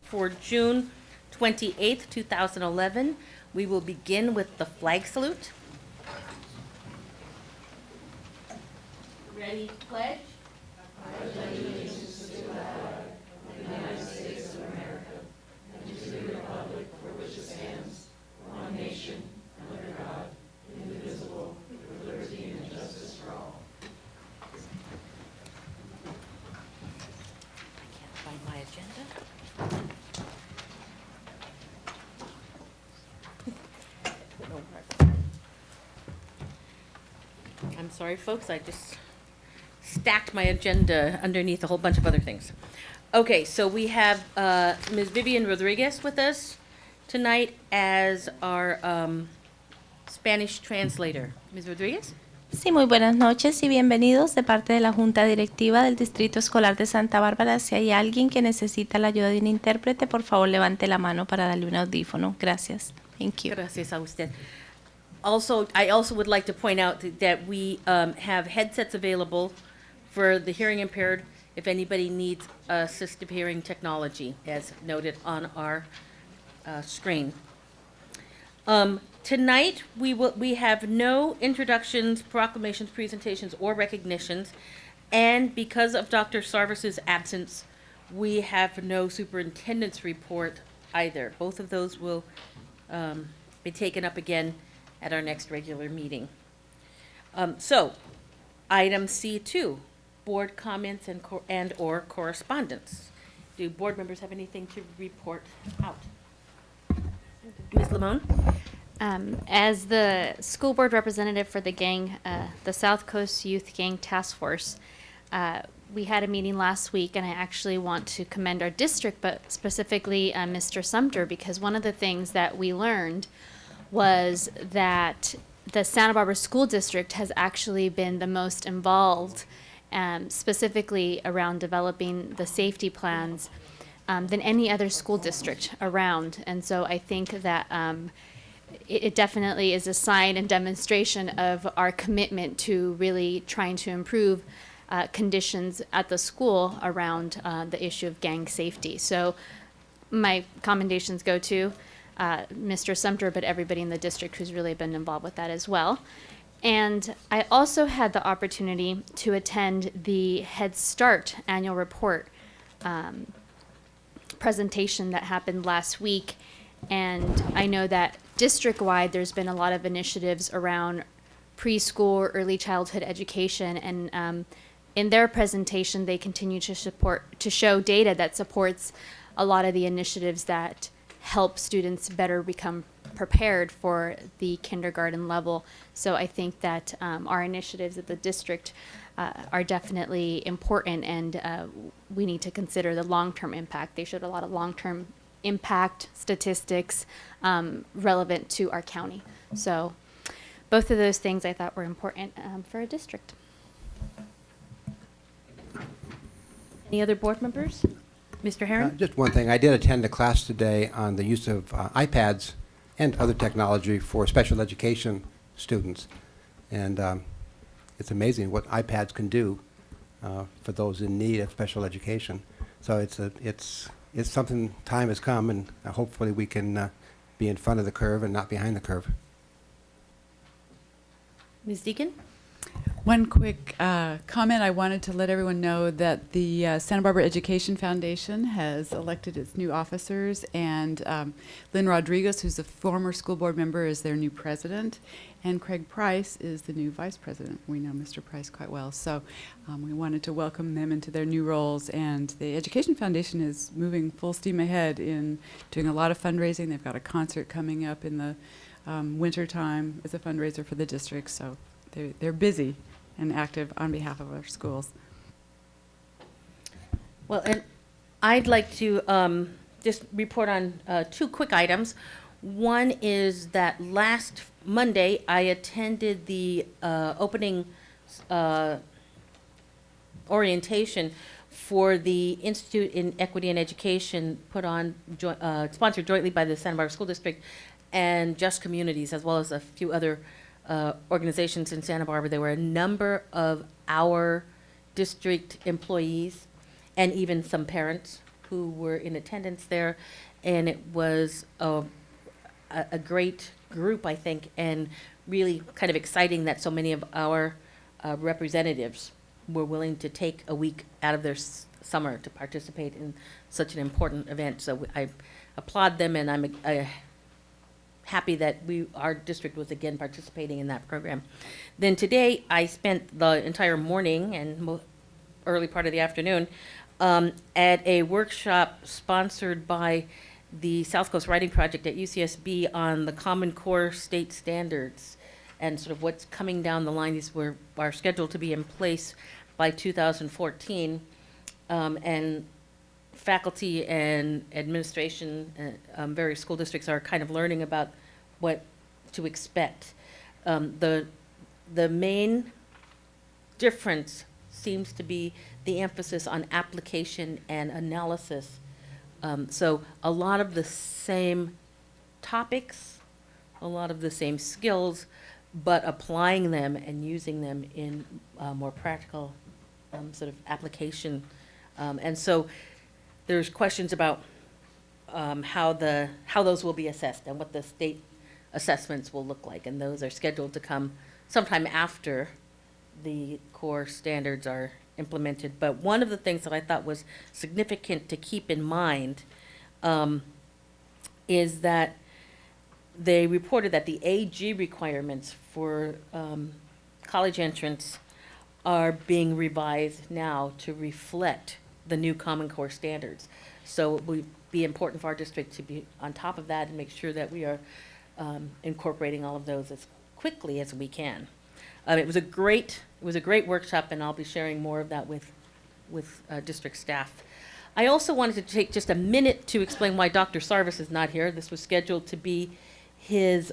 for June 28th, 2011. We will begin with the flag salute. Ready, pledge? Find my agenda. I'm sorry, folks, I just stacked my agenda underneath a whole bunch of other things. Okay, so we have Ms. Vivian Rodriguez with us tonight as our Spanish translator. Ms. Rodriguez? Sí, muy buenas noches y bienvenidos de parte de la Junta Directiva del Distrito Escolar de Santa Bárbara. Si hay alguien que necesita la ayuda de un intérprete, por favor levante la mano para darle un audífono. Gracias. Thank you. Gracias a usted. Also, I also would like to point out that we have headsets available for the hearing impaired if anybody needs assistive hearing technology, as noted on our screen. Tonight, we have no introductions, proclamations, presentations, or recognitions, and because of Dr. Sarvis's absence, we have no superintendent's report either. Both of those will be taken up again at our next regular meeting. So, item C2, board comments and or correspondence. Do board members have anything to report out? Ms. Limon? As the school board representative for the gang, the South Coast Youth Gang Task Force, we had a meeting last week, and I actually want to commend our district, but specifically Mr. Sumter, because one of the things that we learned was that the Santa Barbara School District has actually been the most involved, specifically around developing the safety plans, than any other school district around. And so I think that it definitely is a sign and demonstration of our commitment to really trying to improve conditions at the school around the issue of gang safety. So my commendations go to Mr. Sumter, but everybody in the district who's really been involved with that as well. And I also had the opportunity to attend the Head Start annual report presentation that happened last week. And I know that district-wide, there's been a lot of initiatives around preschool, early childhood education, and in their presentation, they continue to show data that supports a lot of the initiatives that help students better become prepared for the kindergarten level. So I think that our initiatives at the district are definitely important, and we need to consider the long-term impact. They showed a lot of long-term impact statistics relevant to our county. So both of those things I thought were important for a district. Any other board members? Mr. Herron? Just one thing. I did attend a class today on the use of iPads and other technology for special education students. And it's amazing what iPads can do for those in need of special education. So it's something, time has come, and hopefully we can be in front of the curve and not behind the curve. Ms. Deakin? One quick comment. I wanted to let everyone know that the Santa Barbara Education Foundation has elected its new officers, and Lynn Rodriguez, who's a former school board member, is their new president, and Craig Price is the new vice president. We know Mr. Price quite well, so we wanted to welcome them into their new roles. And the Education Foundation is moving full steam ahead in doing a lot of fundraising. They've got a concert coming up in the winter time as a fundraiser for the district, so they're busy and active on behalf of our schools. Well, and I'd like to just report on two quick items. One is that last Monday, I attended the opening orientation for the Institute in Equity and Education put on, sponsored jointly by the Santa Barbara School District and Just Communities, as well as a few other organizations in Santa Barbara. There were a number of our district employees and even some parents who were in attendance there, and it was a great group, I think, and really kind of exciting that so many of our representatives were willing to take a week out of their summer to participate in such an important event. So I applaud them, and I'm happy that our district was again participating in that program. Then today, I spent the entire morning and early part of the afternoon at a workshop sponsored by the South Coast Writing Project at UCSB on the Common Core state standards and sort of what's coming down the line. These are scheduled to be in place by 2014, and faculty and administration, various school districts are kind of learning about what to expect. The main difference seems to be the emphasis on application and analysis. So a lot of the same topics, a lot of the same skills, but applying them and using them in more practical sort of application. And so there's questions about how those will be assessed and what the state assessments will look like, and those are scheduled to come sometime after the core standards are implemented. But one of the things that I thought was significant to keep in mind is that they reported that the AG requirements for college entrance are being revised now to reflect the new Common Core standards. So it would be important for our district to be on top of that and make sure that we are incorporating all of those as quickly as we can. It was a great workshop, and I'll be sharing more of that with district staff. I also wanted to take just a minute to explain why Dr. Sarvis is not here. This was scheduled to be his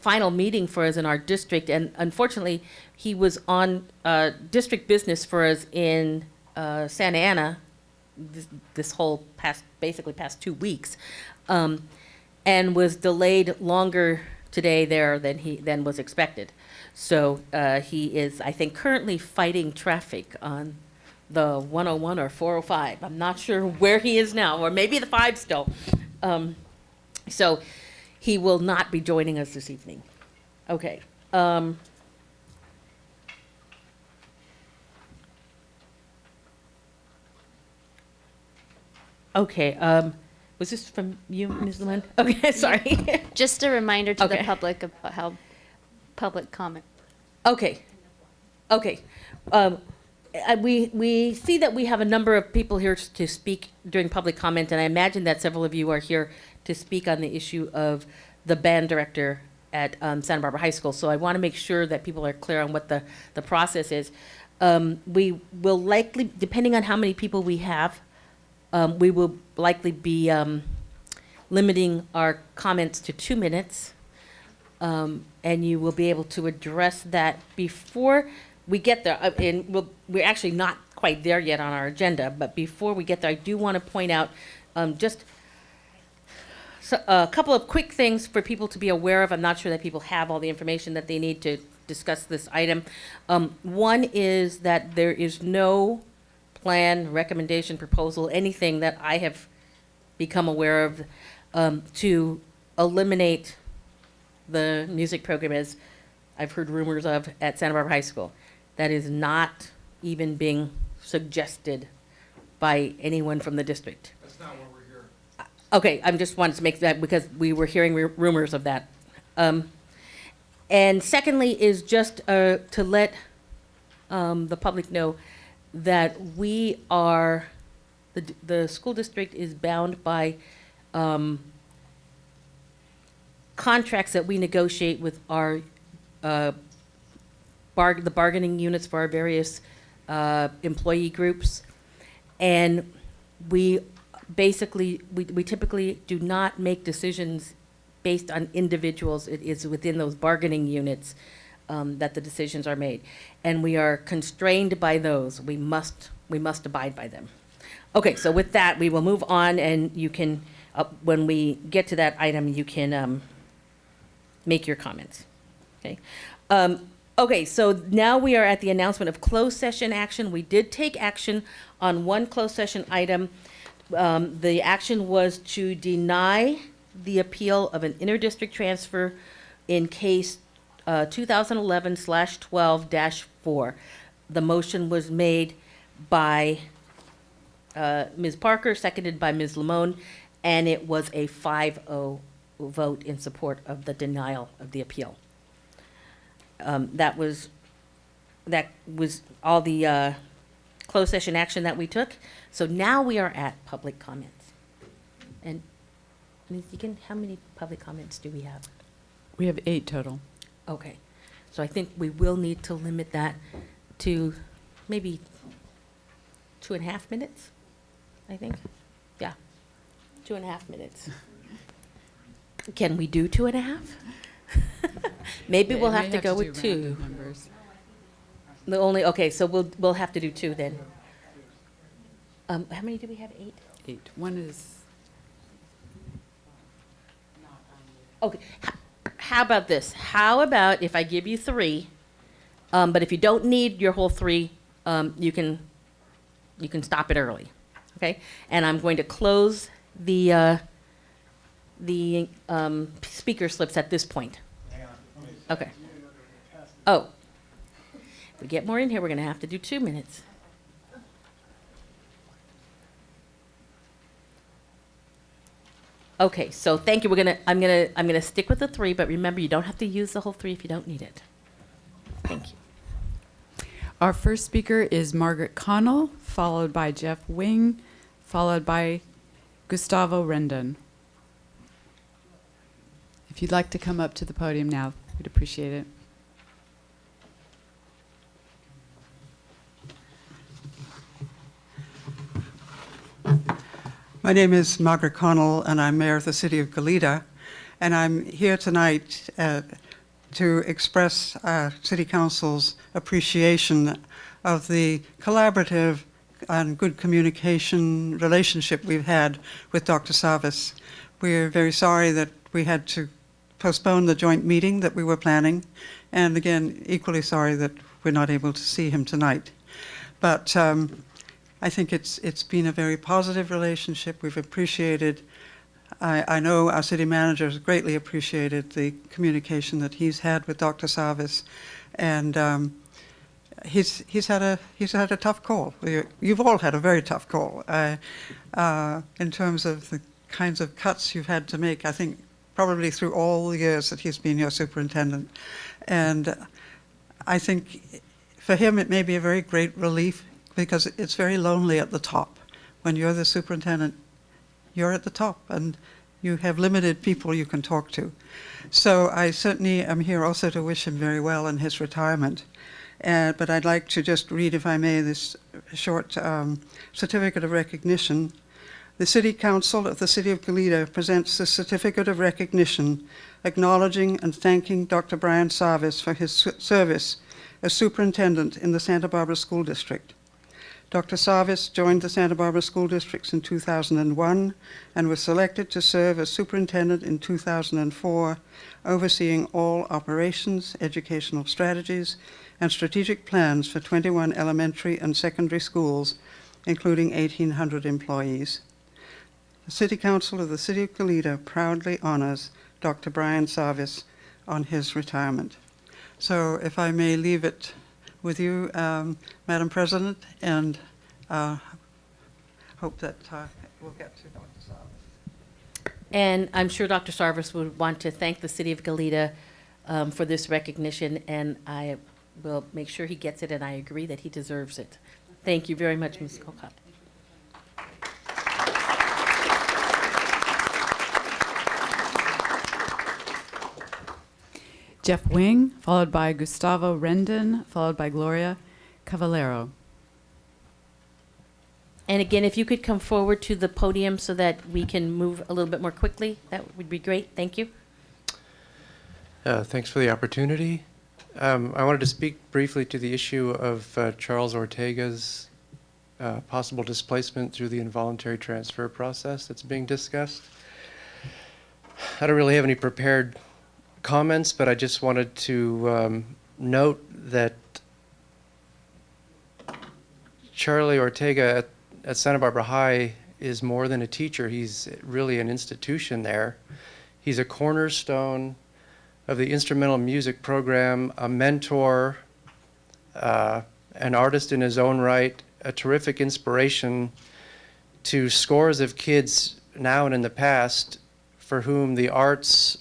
final meeting for us in our district, and unfortunately, he was on district business for us in Santa Ana this whole past 2 weeks, and was delayed longer today there than was expected. So he is, I think, currently fighting traffic on the 101 or 405. I'm not sure where he is now, or maybe the 5 still. So he will not be joining us this evening. Okay. Okay. Was this from you, Ms. Lund? Okay, sorry. Just a reminder to the Okay. public about how public comment. Okay. Okay. We see that we have a number of people here to speak during public comment, and I imagine that several of you are here to speak on the issue of the band director at Santa Barbara High School. So I want to make sure that people are clear on what the process is. We will likely, depending on how many people we have, we will likely be limiting our comments to 2 minutes. And you will be able to address that before we get there. And we're actually not quite there yet on our agenda, but before we get there, I do want to point out just a couple of quick things for people to be aware of. I'm not sure that people have all the information that they need to discuss this item. One is that there is no plan, recommendation, proposal, anything that I have become aware of to eliminate the music program, as I've heard rumors of at Santa Barbara High School. That is not even being suggested by anyone from the district. That's not what we're hearing. Okay, I just wanted to make that because we were hearing rumors of that. And secondly is just to let the public know that we are, the school district is bound by contracts that we negotiate with our the bargaining units for our various employee groups, and we basically we typically do not make decisions based on individuals. It is within those bargaining units that the decisions are made, and we are constrained by those. We must abide by them. Okay, so with that, we will move on, and you can when we get to that item, you can make your comments. Okay. Okay, so now we are at the announcement of closed session action. We did take action on one closed session item. The action was to deny the appeal of an interdistrict transfer in case 2011/12-4. The motion was made by Ms. Parker, seconded by Ms. Lamone, and it was a 5-0 vote in support of the denial of the appeal. That was all the closed session action that we took. So now we are at public comments. And Ms. Deakin, how many public comments do we have? We have 8 total. Okay, so I think we will need to limit that to maybe 2.5 minutes, I think. Yeah, 2.5 minutes. Can we do 2.5? Maybe Yeah, we'll you have may to go do with 2. rounded numbers. Okay, so we'll have to do 2 then. How many do we have? 8? 8. One is, Okay, how about this? How about if I give you 3, but if you don't need your whole 3, you can stop it early, okay? And I'm going to close the speaker slips at this point. Okay. Oh, if we get more in here, we're going to have to do 2 minutes. Okay, so thank you. I'm gonna stick with the 3, but remember, you don't have to use the whole 3 if you don't need it. Thank you. our first speaker is Margaret Connell, followed by Jeff Wing, followed by Gustavo Rendon. If you'd like to come up to the podium now, we'd appreciate it. My name is Margaret Connell, and I'm mayor of the city of Goleta. And I'm here tonight to express City Council's appreciation of the collaborative and good communication relationship we've had with Dr. Savas. We're very sorry that we had to postpone the joint meeting that we were planning, and again, equally sorry that we're not able to see him tonight. But I think it's been a very positive relationship. We've appreciated, I know our city manager has greatly appreciated the communication that he's had with Dr. Savas, and he's had a tough call. You've all had a very tough call in terms of the kinds of cuts you've had to make, I think, probably through all the years that he's been your superintendent. And I think for him it may be a very great relief, because it's very lonely at the top. When you're the superintendent, you're at the top, and you have limited people you can talk to. So I certainly am here also to wish him very well in his retirement. But I'd like to just read, if I may, this short certificate of recognition. The City Council of the City of Goleta presents the certificate of recognition acknowledging and thanking Dr. Brian Savas for his service as superintendent in the Santa Barbara School District. Dr. Savas joined the Santa Barbara School Districts in 2001 and was selected to serve as superintendent in 2004, overseeing all operations, educational strategies, and strategic plans for 21 elementary and secondary schools, including 1,800 employees. The City Council of the City of Goleta proudly honors Dr. Brian Savas on his retirement. So if I may leave it with you, Madam President, and hope that we'll get to Dr. Savas. And I'm sure Dr. Sarvis would want to thank the City of Goleta for this recognition, and I will make sure he gets it, and I agree that he deserves it. Thank you very much, Ms. Colcott. Jeff Wing, followed by Gustavo Rendon, followed by Gloria Cavallaro. And again, if you could come forward to the podium so that we can move a little bit more quickly, that would be great. Thank you. Thanks for the opportunity. I wanted to speak briefly to the issue of Charles Ortega's possible displacement through the involuntary transfer process that's being discussed. I don't really have any prepared comments, but I just wanted to note that Charlie Ortega at Santa Barbara High is more than a teacher. He's really an institution there. He's a cornerstone of the instrumental music program, a mentor, an artist in his own right, a terrific inspiration to scores of kids now and in the past for whom the arts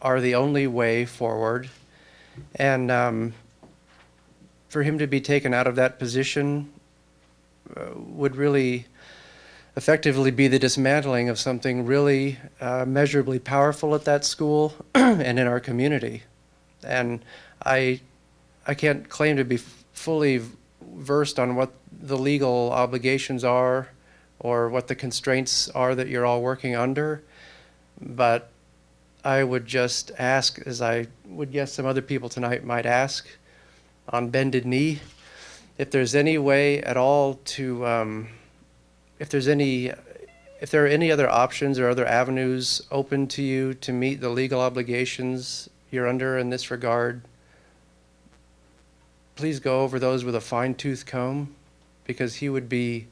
are the only way forward. And for him to be taken out of that position would really effectively be the dismantling of something really measurably powerful at that school and in our community. And I can't claim to be fully versed on what the legal obligations are or what the constraints are that you're all working under, but I would just ask, as I would guess some other people tonight might ask, on bended knee, if there's any way at all to, if there are any other options or other avenues open to you to meet the legal obligations you're under in this regard, please go over those with a fine-tooth comb, because he would be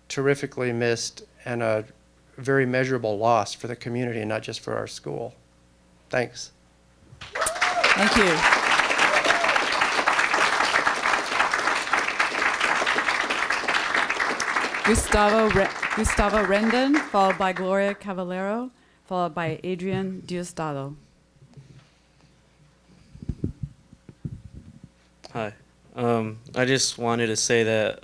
terrifically missed and a very measurable loss for the community and not just for our school. Thanks. Thank you. Gustavo Rendon, followed by Gloria Cavallaro, followed by Adrian Diosdado. Hi. I just wanted to say that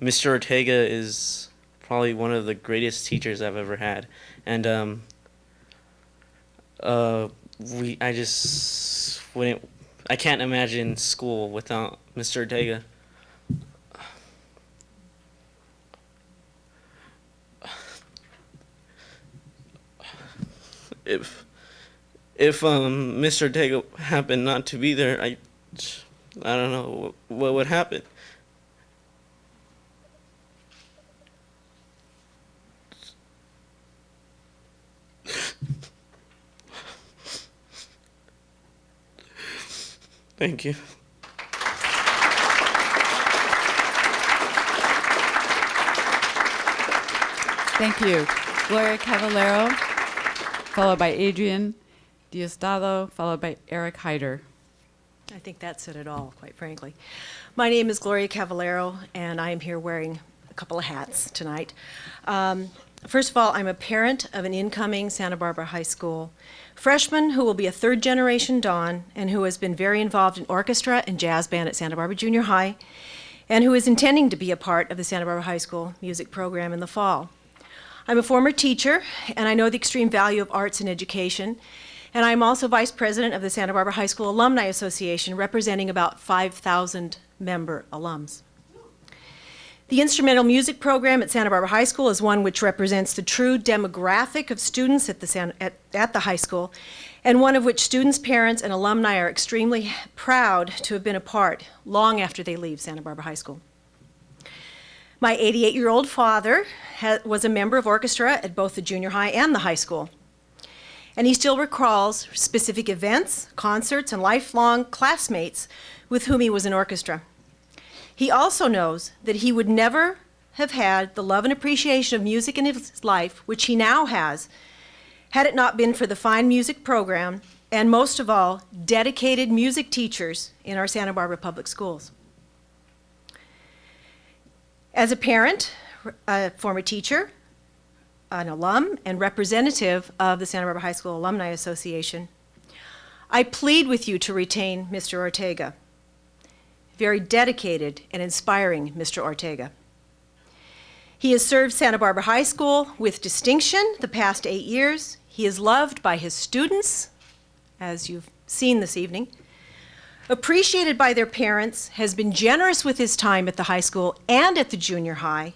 Mr. Ortega is probably one of the greatest teachers I've ever had, and I just wouldn't. I can't imagine school without Mr. Ortega. If Mr. Ortega happened not to be there, I don't know what would happen. Thank you. Thank you. Gloria Cavallaro, followed by Adrian Diosdado, followed by Eric Hyder. I think that said it all, quite frankly. My name is Gloria Cavallaro, and I am here wearing a couple of hats tonight. First of all, I'm a parent of an incoming Santa Barbara High School freshman who will be a third-generation Don and who has been very involved in orchestra and jazz band at Santa Barbara Junior High and who is intending to be a part of the Santa Barbara High School music program in the fall. I'm a former teacher, and I know the extreme value of arts in education, and I'm also vice president of the Santa Barbara High School Alumni Association, representing about 5,000 member alums. The instrumental music program at Santa Barbara High School is one which represents the true demographic of students at the high school, and one of which students, parents, and alumni are extremely proud to have been a part long after they leave Santa Barbara High School. My 88-year-old father was a member of orchestra at both the junior high and the high school, and he still recalls specific events, concerts, and lifelong classmates with whom he was in orchestra. He also knows that he would never have had the love and appreciation of music in his life, which he now has, had it not been for the fine music program and, most of all, dedicated music teachers in our Santa Barbara public schools. As a parent, a former teacher, an alum, and representative of the Santa Barbara High School Alumni Association, I plead with you to retain Mr. Ortega. Very dedicated and inspiring Mr. Ortega. He has served Santa Barbara High School with distinction the past 8 years. He is loved by his students, as you've seen this evening, appreciated by their parents, has been generous with his time at the high school and at the junior high,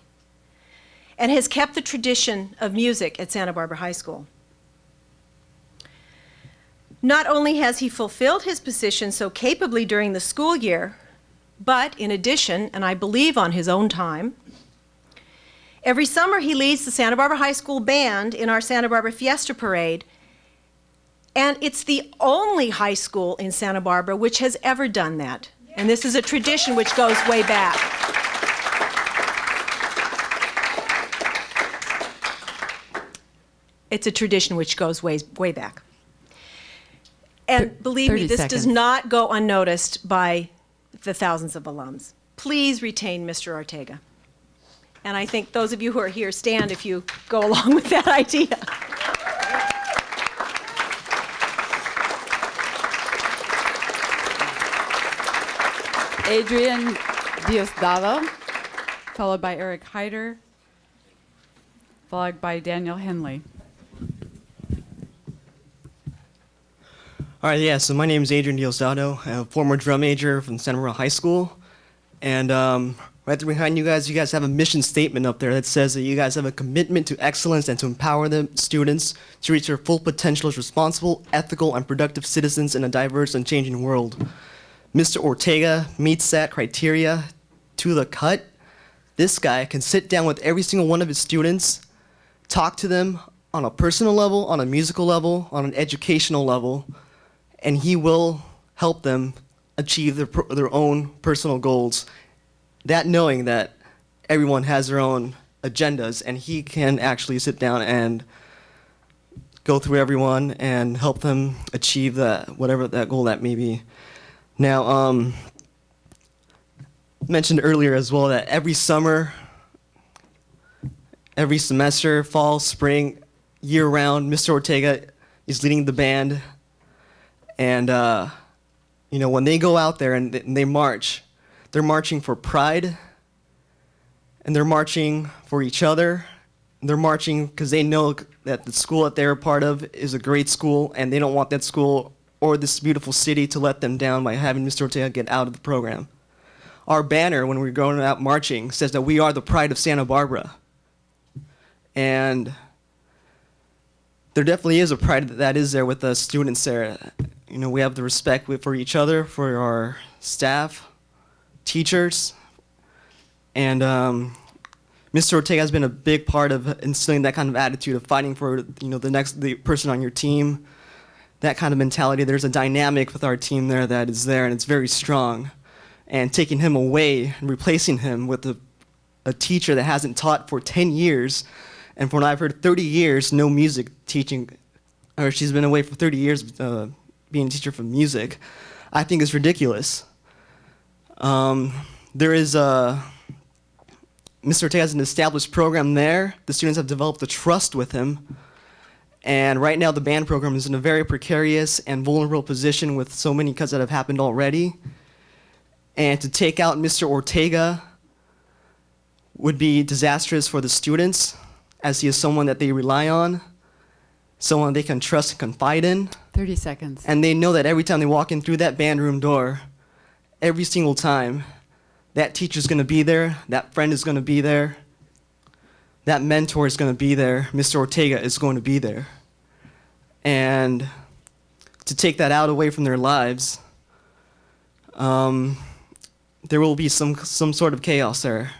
and has kept the tradition of music at Santa Barbara High School. Not only has he fulfilled his position so capably during the school year, but in addition, and I believe on his own time, every summer he leads the Santa Barbara High School Band in our Santa Barbara Fiesta Parade, And it's the only high school in Santa Barbara which has ever done that. And this is a tradition which goes way back. It's a tradition which goes way back. And believe me, 30 this does seconds. not go unnoticed by the thousands of alums. Please retain Mr. Ortega. And I think those of you who are here stand if you go along with that idea. Adrian Sano, followed by Eric Hyden, followed by Daniel Hanley. All right, yeah, so my name is Adriel Sano. I'm a former drum major from Santa Barbara High School. And right there behind you guys have a mission statement up there that says that you guys have a commitment to excellence and to empower the students to reach their full potential as responsible, ethical, and productive citizens in a diverse and changing world. Mr. Ortega meets that criteria to the cut. This guy can sit down with every single one of his students, talk to them on a personal level, on a musical level, on an educational level, and he will help them achieve their own personal goals. That knowing that everyone has their own agendas, and he can actually sit down and go through everyone and help them achieve whatever that goal that may be. Now, mentioned earlier as well that every summer, every semester, fall, spring, year-round, Mr. Ortega is leading the band. And, when they go out there and they march, they're marching for pride, and they're marching for each other. And they're marching because they know that the school that they're a part of is a great school, and they don't want that school or this beautiful city to let them down by having Mr. Ortega get out of the program. Our banner, when we're going out marching, says that we are the pride of Santa Barbara. And there definitely is a pride that is there with the students there. We have the respect for each other, for our staff, teachers, and Mr. Ortega has been a big part of instilling that kind of attitude of fighting for the person on your team, that kind of mentality. There's a dynamic with our team that is there, and it's very strong. And taking him away and replacing him with a teacher that hasn't taught for 10 years, and from what I've heard, 30 years, no music teaching, or she's been away for 30 years being a teacher for music, I think is ridiculous. Mr. Ortega has an established program there. The students have developed a trust with him. And right now the band program is in a very precarious and vulnerable position with so many cuts that have happened already. And to take out Mr. Ortega would be disastrous for the students, as he is someone that they rely on, someone they can trust and confide in. 30 seconds. And they know that every time they walk in through that band room door, every single time, that teacher's going to be there, that friend is going to be there, that mentor is going to be there, Mr. Ortega is going to be there. And to take that out away from their lives, there will be some sort of chaos there.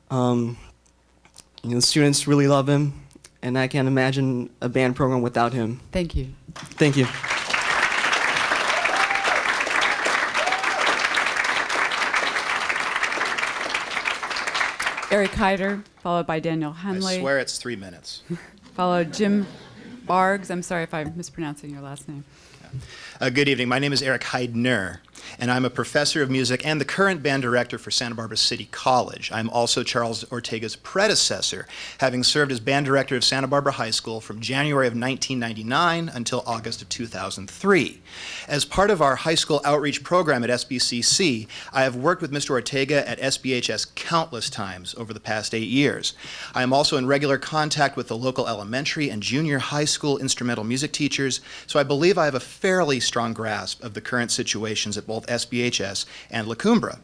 The students really love him, and I can't imagine a band program without him. Thank you. Thank you. Eric Hyden, followed by Daniel Hanley. I swear it's 3 minutes. Followed Jim Bargs. I'm sorry if I'm mispronouncing your last name. Good evening. My name is Eric Hydener, and I'm a professor of music and the current band director for Santa Barbara City College. I'm also Charles Ortega's predecessor, having served as band director of Santa Barbara High School from January of 1999 until August of 2003. As part of our high school outreach program at SBCC, I have worked with Mr. Ortega at SBHS countless times over the past 8 years. I am also in regular contact with the local elementary and junior high school instrumental music teachers, so I believe I have a fairly strong grasp of the current situations at both SBHS and La Cumbra.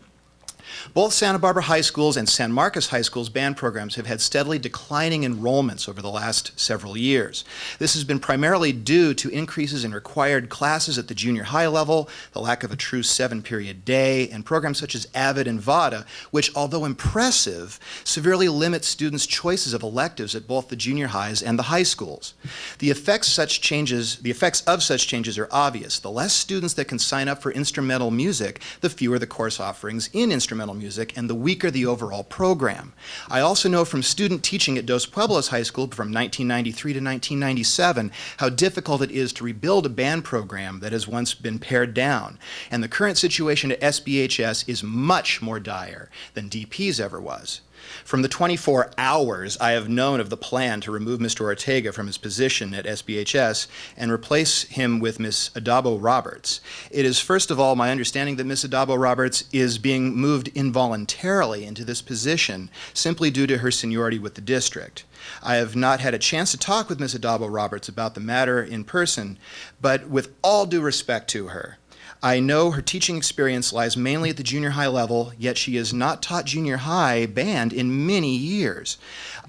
Both Santa Barbara High School's and San Marcos High School's band programs have had steadily declining enrollments over the last several years. This has been primarily due to increases in required classes at the junior high level, the lack of a true 7-period day, and programs such as AVID and VADA, which, although impressive, severely limit students' choices of electives at both the junior highs and the high schools. The effects of such changes are obvious. The less students that can sign up for instrumental music, the fewer the course offerings in instrumental music, and the weaker the overall program. I also know from student teaching at Dos Pueblos High School from 1993 to 1997 how difficult it is to rebuild a band program that has once been pared down. And the current situation at SBHS is much more dire than DP's ever was. From the 24 hours I have known of the plan to remove Mr. Ortega from his position at SBHS and replace him with Ms. Adabo Roberts, it is first of all my understanding that Ms. Adabo Roberts is being moved involuntarily into this position simply due to her seniority with the district. I have not had a chance to talk with Ms. Adabo Roberts about the matter in person, but with all due respect to her, I know her teaching experience lies mainly at the junior high level, yet she has not taught junior high band in many years.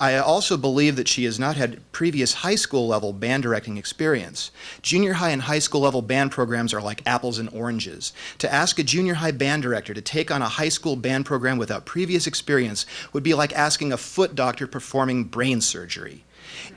I also believe that she has not had previous high school level band directing experience. Junior high and high school level band programs are like apples and oranges. To ask a junior high band director to take on a high school band program without previous experience would be like asking a foot doctor performing brain surgery.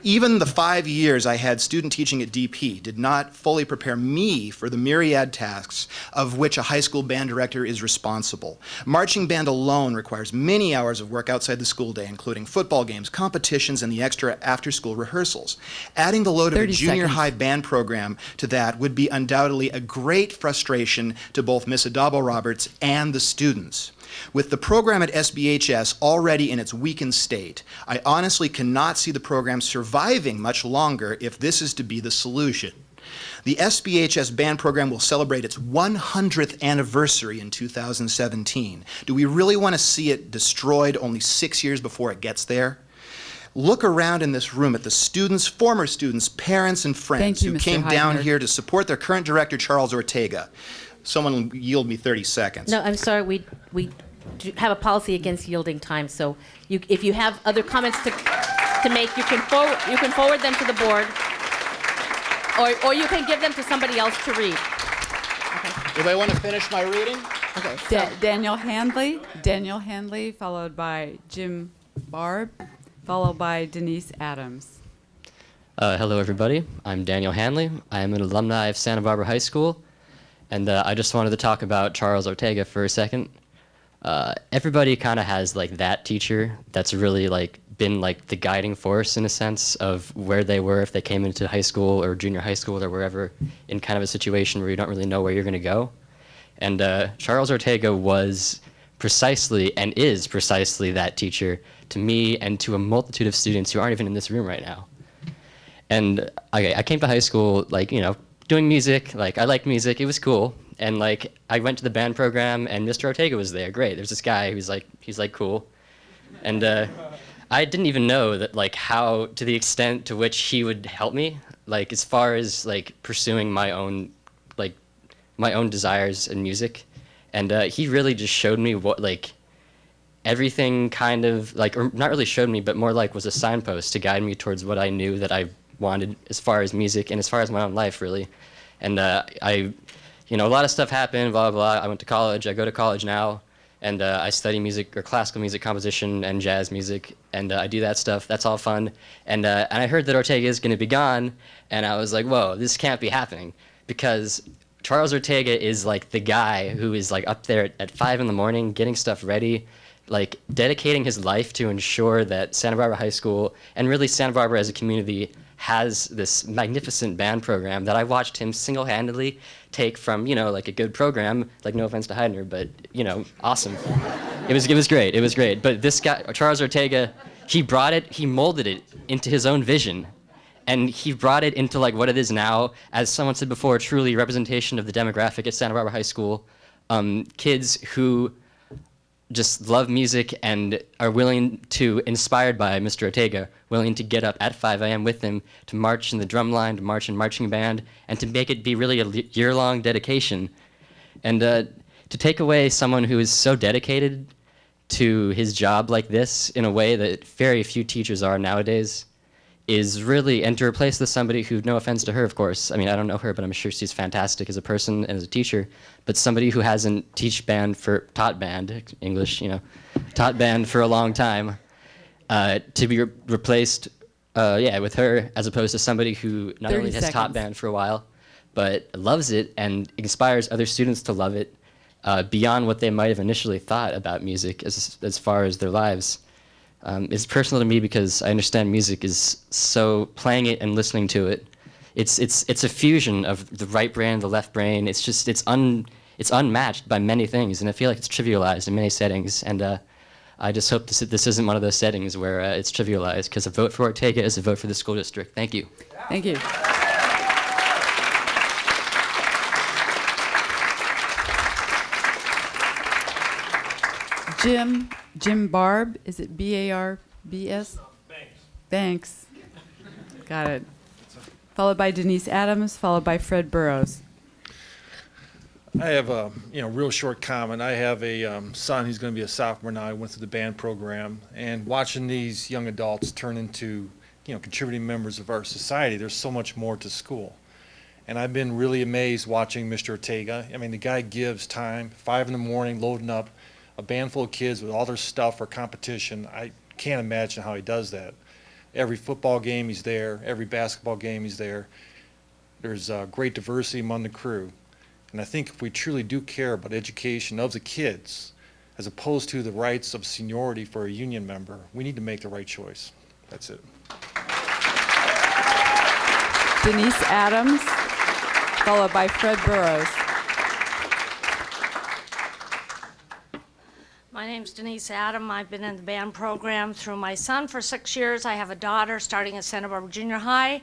Even the 5 years I had student teaching at DP did not fully prepare me for the myriad tasks of which a high school band director is responsible. Marching band alone requires many hours of work outside the school day, including football games, competitions, and the extra after-school rehearsals. Adding the load of a 30 junior seconds. high band program to that would be undoubtedly a great frustration to both Ms. Adabo Roberts and the students. With the program at SBHS already in its weakened state, I honestly cannot see the program surviving much longer if this is to be the solution. The SBHS band program will celebrate its 100th anniversary in 2017. Do we really want to see it destroyed only 6 years before it gets there? Look around in this room at the students, former students, parents, and friends Thank you, who Mr. came down Heidner. here to support their current director, Charles Ortega. Someone yield me 30 seconds. No, I'm sorry, we do have a policy against yielding time, so if you have other comments to make, you can forward them to the board, or you can give them to somebody else to read. Anybody want to finish my reading? Okay, so, Daniel Hanley, followed by Jim Barb, followed by Denise Adams. Hello, everybody. I'm Daniel Hanley. I am an alumni of Santa Barbara High School, and I just wanted to talk about Charles Ortega for a second. Everybody kind of has like that teacher that's really like been like the guiding force in a sense of where they were if they came into high school or junior high school or wherever in kind of a situation where you don't really know where you're going to go. And Charles Ortega was precisely and is precisely that teacher to me and to a multitude of students who aren't even in this room right now. And I came to high school like, you know, doing music, like I liked music, it was cool. And like I went to the band program and Mr. Ortega was there. Great. There's this guy who's like he's like cool. And I didn't even know that like how to the extent to which he would help me, like as far as like pursuing my own desires in music. And he really just showed me what like everything kind of like, or not really showed me, but more like was a signpost to guide me towards what I knew that I wanted as far as music and as far as my own life really. And you know, a lot of stuff happened, blah, blah, blah. I went to college. I go to college now, and I study music, or classical music composition and jazz music, and I do that stuff. That's all fun. And I heard that Ortega is going to be gone, and I was like, whoa, this can't be happening, because Charles Ortega is like the guy who is like up there at 5 in the morning getting stuff ready, like dedicating his life to ensure that Santa Barbara High School, and really Santa Barbara as a community, has this magnificent band program that I watched him single-handedly take from, you know, like a good program, like no offense to Heidner, but, you know, awesome. It was great, it was great. But this guy, Charles Ortega, he molded it into his own vision. And he brought it into like what it is now, as someone said before, truly representation of the demographic at Santa Barbara High School. Kids who just love music and are willing to, inspired by Mr. Ortega, willing to get up at 5 a.m. with him to march in the drum line, to march in marching band, and to make it be really a year-long dedication. And to take away someone who is so dedicated to his job like this in a way that very few teachers are nowadays is really, and to replace with somebody who, no offense to her, of course, I mean, I don't know her, but I'm sure she's fantastic as a person and as a teacher, but somebody who hasn't taught band, English, taught band for a long time, to be replaced, with her, as opposed to somebody who not only has taught band for a while, but loves it and inspires other students to love it beyond what they might have initially thought about music as far as their lives. It's personal to me because I understand music is so, playing it and listening to it, it's a fusion of the right brain and the left brain. It's just, it's unmatched by many things, and I feel like it's trivialized in many settings. And I just hope this isn't one of those settings where it's trivialized, because a vote for Ortega is a vote for the school district. Thank you. Thank you. Jim Barb, is it B-A-R-B-S? Banks. Got it. Followed by Denise Adams, followed by Fred Burrows. I have a real short comment. I have a son. He's going to be a sophomore now. I went through the band program, and watching these young adults turn into contributing members of our society, there's so much more to school. And I've been really amazed watching Mr. Ortega. I mean, the guy gives time, 5 in the morning, loading up a band full of kids with all their stuff for competition. I can't imagine how he does that. Every football game he's there, every basketball game he's there. There's great diversity among the crew. And I think if we truly do care about education of the kids, as opposed to the rights of seniority for a union member, we need to make the right choice. That's it. Denise Adams, followed by Fred Burrows. My name's Denise Adam. I've been in the band program through my son for 6 years. I have a daughter starting at Santa Barbara Junior High,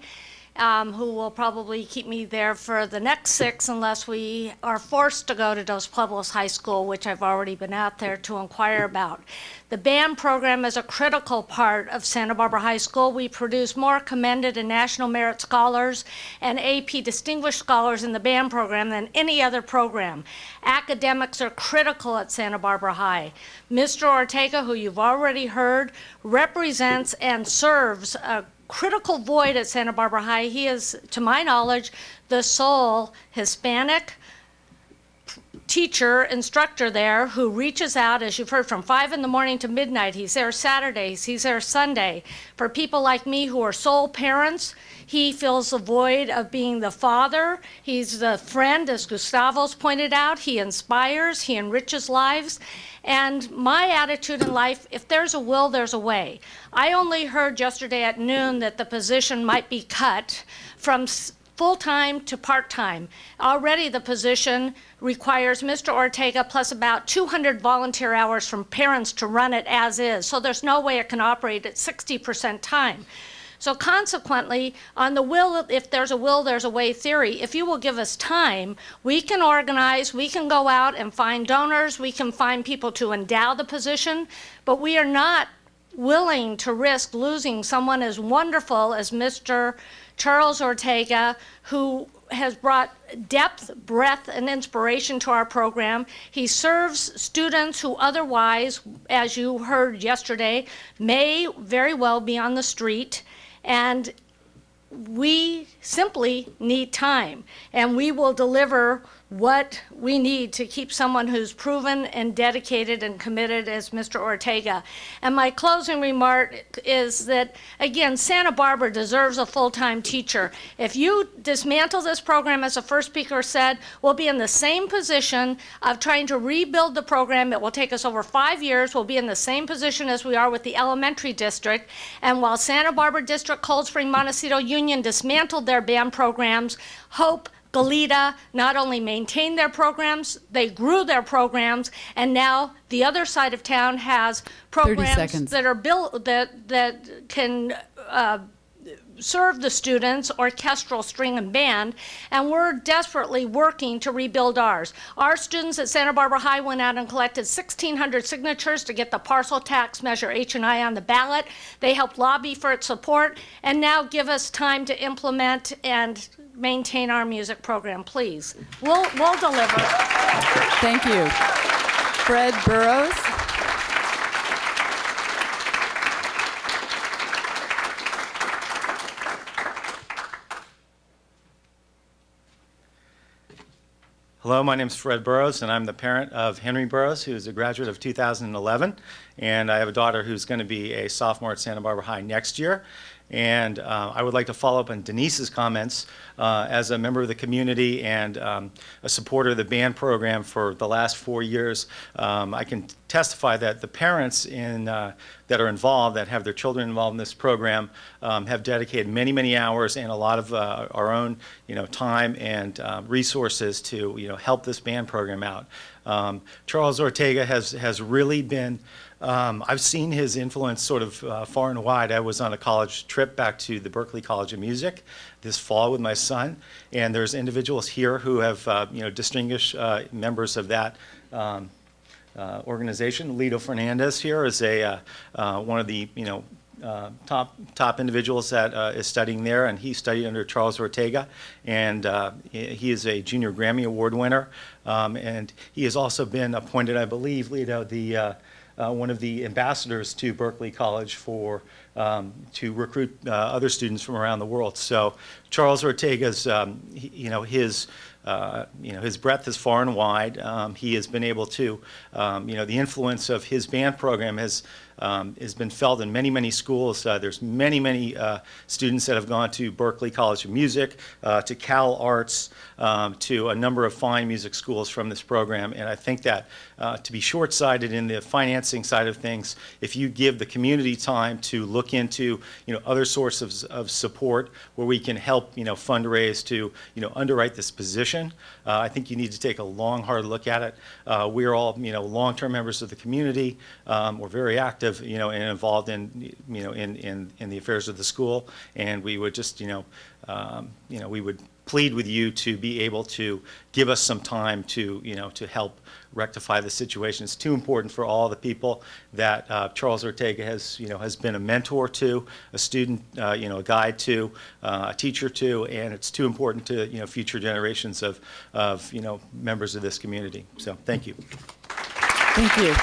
who will probably keep me there for the next 6 unless we are forced to go to Dos Pueblos High School, which I've already been out there to inquire about. The band program is a critical part of Santa Barbara High School. We produce more commended and National Merit Scholars and AP Distinguished Scholars in the band program than any other program. Academics are critical at Santa Barbara High. Mr. Ortega, who you've already heard, represents and serves a critical void at Santa Barbara High. He is, to my knowledge, the sole Hispanic teacher, instructor there who reaches out, as you've heard, from 5 in the morning to midnight. He's there Saturdays, he's there Sunday. For people like me who are sole parents, he fills the void of being the father. He's the friend, as Gustavo's pointed out. He inspires, he enriches lives. And my attitude in life, if there's a will, there's a way. I only heard yesterday at noon that the position might be cut from full-time to part-time. Already the position requires Mr. Ortega plus about 200 volunteer hours from parents to run it as is. So there's no way it can operate at 60% time. So consequently, on the will, if there's a will, there's a way theory, if you will give us time, we can organize, we can go out and find donors, we can find people to endow the position, but we are not willing to risk losing someone as wonderful as Mr. Charles Ortega, who has brought depth, breadth, and inspiration to our program. He serves students who otherwise, as you heard yesterday, may very well be on the street. And we simply need time, and we will deliver what we need to keep someone who's proven and dedicated and committed as Mr. Ortega. And my closing remark is that, again, Santa Barbara deserves a full-time teacher. If you dismantle this program, as the first speaker said, we'll be in the same position of trying to rebuild the program. It will take us over 5 years. We'll be in the same position as we are with the elementary district. And while Santa Barbara District, Cold Spring, Montecito Union dismantled their band programs, Hope, Goleta not only maintained their programs, they grew their programs, and now the other side of town has programs that are built that can serve the students, orchestral, string, and band, and we're desperately working to rebuild ours. Our students at Santa Barbara High went out and collected 1,600 signatures to get the parcel tax measure H&I on the ballot. They helped lobby for its support, and now give us time to implement and maintain our music program, please. We'll deliver. Thank you. Fred Burrows. Hello, my name is Fred Burrows, and I'm the parent of Henry Burrows, who is a graduate of 2011. And I have a daughter who's going to be a sophomore at Santa Barbara High next year. And I would like to follow up on Denise's comments as a member of the community and a supporter of the band program for the last 4 years. I can testify that the parents that are involved, that have their children involved in this program, have dedicated many, many hours and a lot of our own, time and resources to, help this band program out. Charles Ortega has really been. I've seen his influence sort of far and wide. I was on a college trip back to the Berklee College of Music this fall with my son, and there's individuals here who have, distinguished members of that organization. Lito Fernandez here is one of the, top individuals that is studying there, and he studied under Charles Ortega, and he is a Junior Grammy Award winner, and he has also been appointed, I believe, Lito, one of the ambassadors to Berklee College to recruit other students from around the world. So Charles Ortega's, his breadth is far and wide. He has been able to, the influence of his band program has been felt in many, many schools. There's many, many students that have gone to Berklee College of Music, to Cal Arts, to a number of fine music schools from this program. And I think that to be short-sighted in the financing side of things, if you give the community time to look into, other sources of support where we can help, fundraise to, underwrite this position, I think you need to take a long, hard look at it. We're all, long-term members of the community. We're very active, and involved in, in the affairs of the school, and we would just, we would plead with you to be able to give us some time to, to help rectify the situation. It's too important for all the people that Charles Ortega has, has been a mentor to, a student, a guide to, a teacher to, and it's too important to, future generations of, members of this community. So, thank you. Thank you.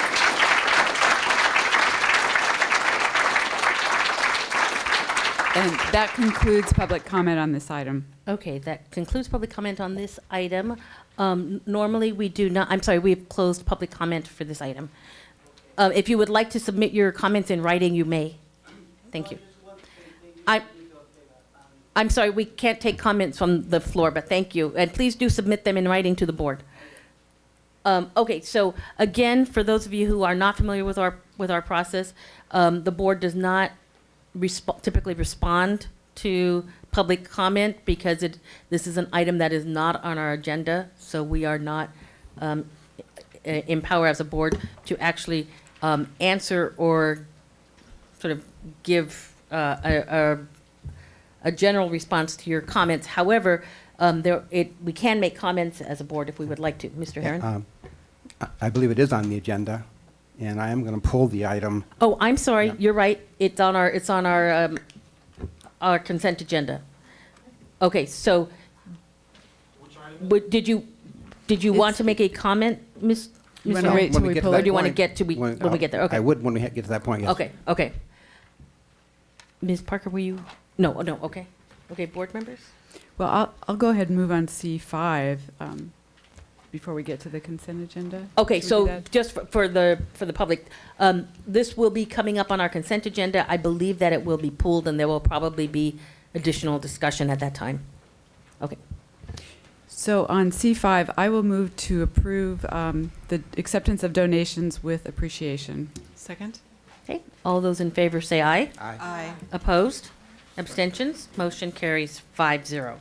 And that concludes public comment on this item. Okay, that concludes public comment on this item. Normally, we do not, I'm sorry, we've closed public comment for this item. If you would like to submit your comments in writing, you may. Thank you. I'm sorry, we can't take comments from the floor, but thank you. And please do submit them in writing to the board. Okay, so again, for those of you who are not familiar with our process, the board does not typically respond to public comment because this is an item that is not on our agenda, so we are not empowered as a board to actually answer or sort of give a general response to your comments. However, we can make comments as a board if we would like to. Mr. Herron? I believe it is on the agenda, and I am going to pull the item. Oh, I'm sorry. Yeah. You're right. It's on our consent agenda. Okay, so did you want to make a comment, Ms. You want to wait till we pull Or it? do you want to get to when we get there? Okay. I would when we get to that point, yes. Okay. Ms. Parker, were you? No. Okay. Okay, board members. Well, I'll go ahead and move on C5 before we get to the consent agenda. Okay, Should we do so that? just for the public, this will be coming up on our consent agenda. I believe that it will be pulled, and there will probably be additional discussion at that time. Okay. So on C5, I will move to approve the acceptance of donations with appreciation. Second. Okay, all those in favor say aye. Aye. Opposed? Abstentions? Motion carries 5-0.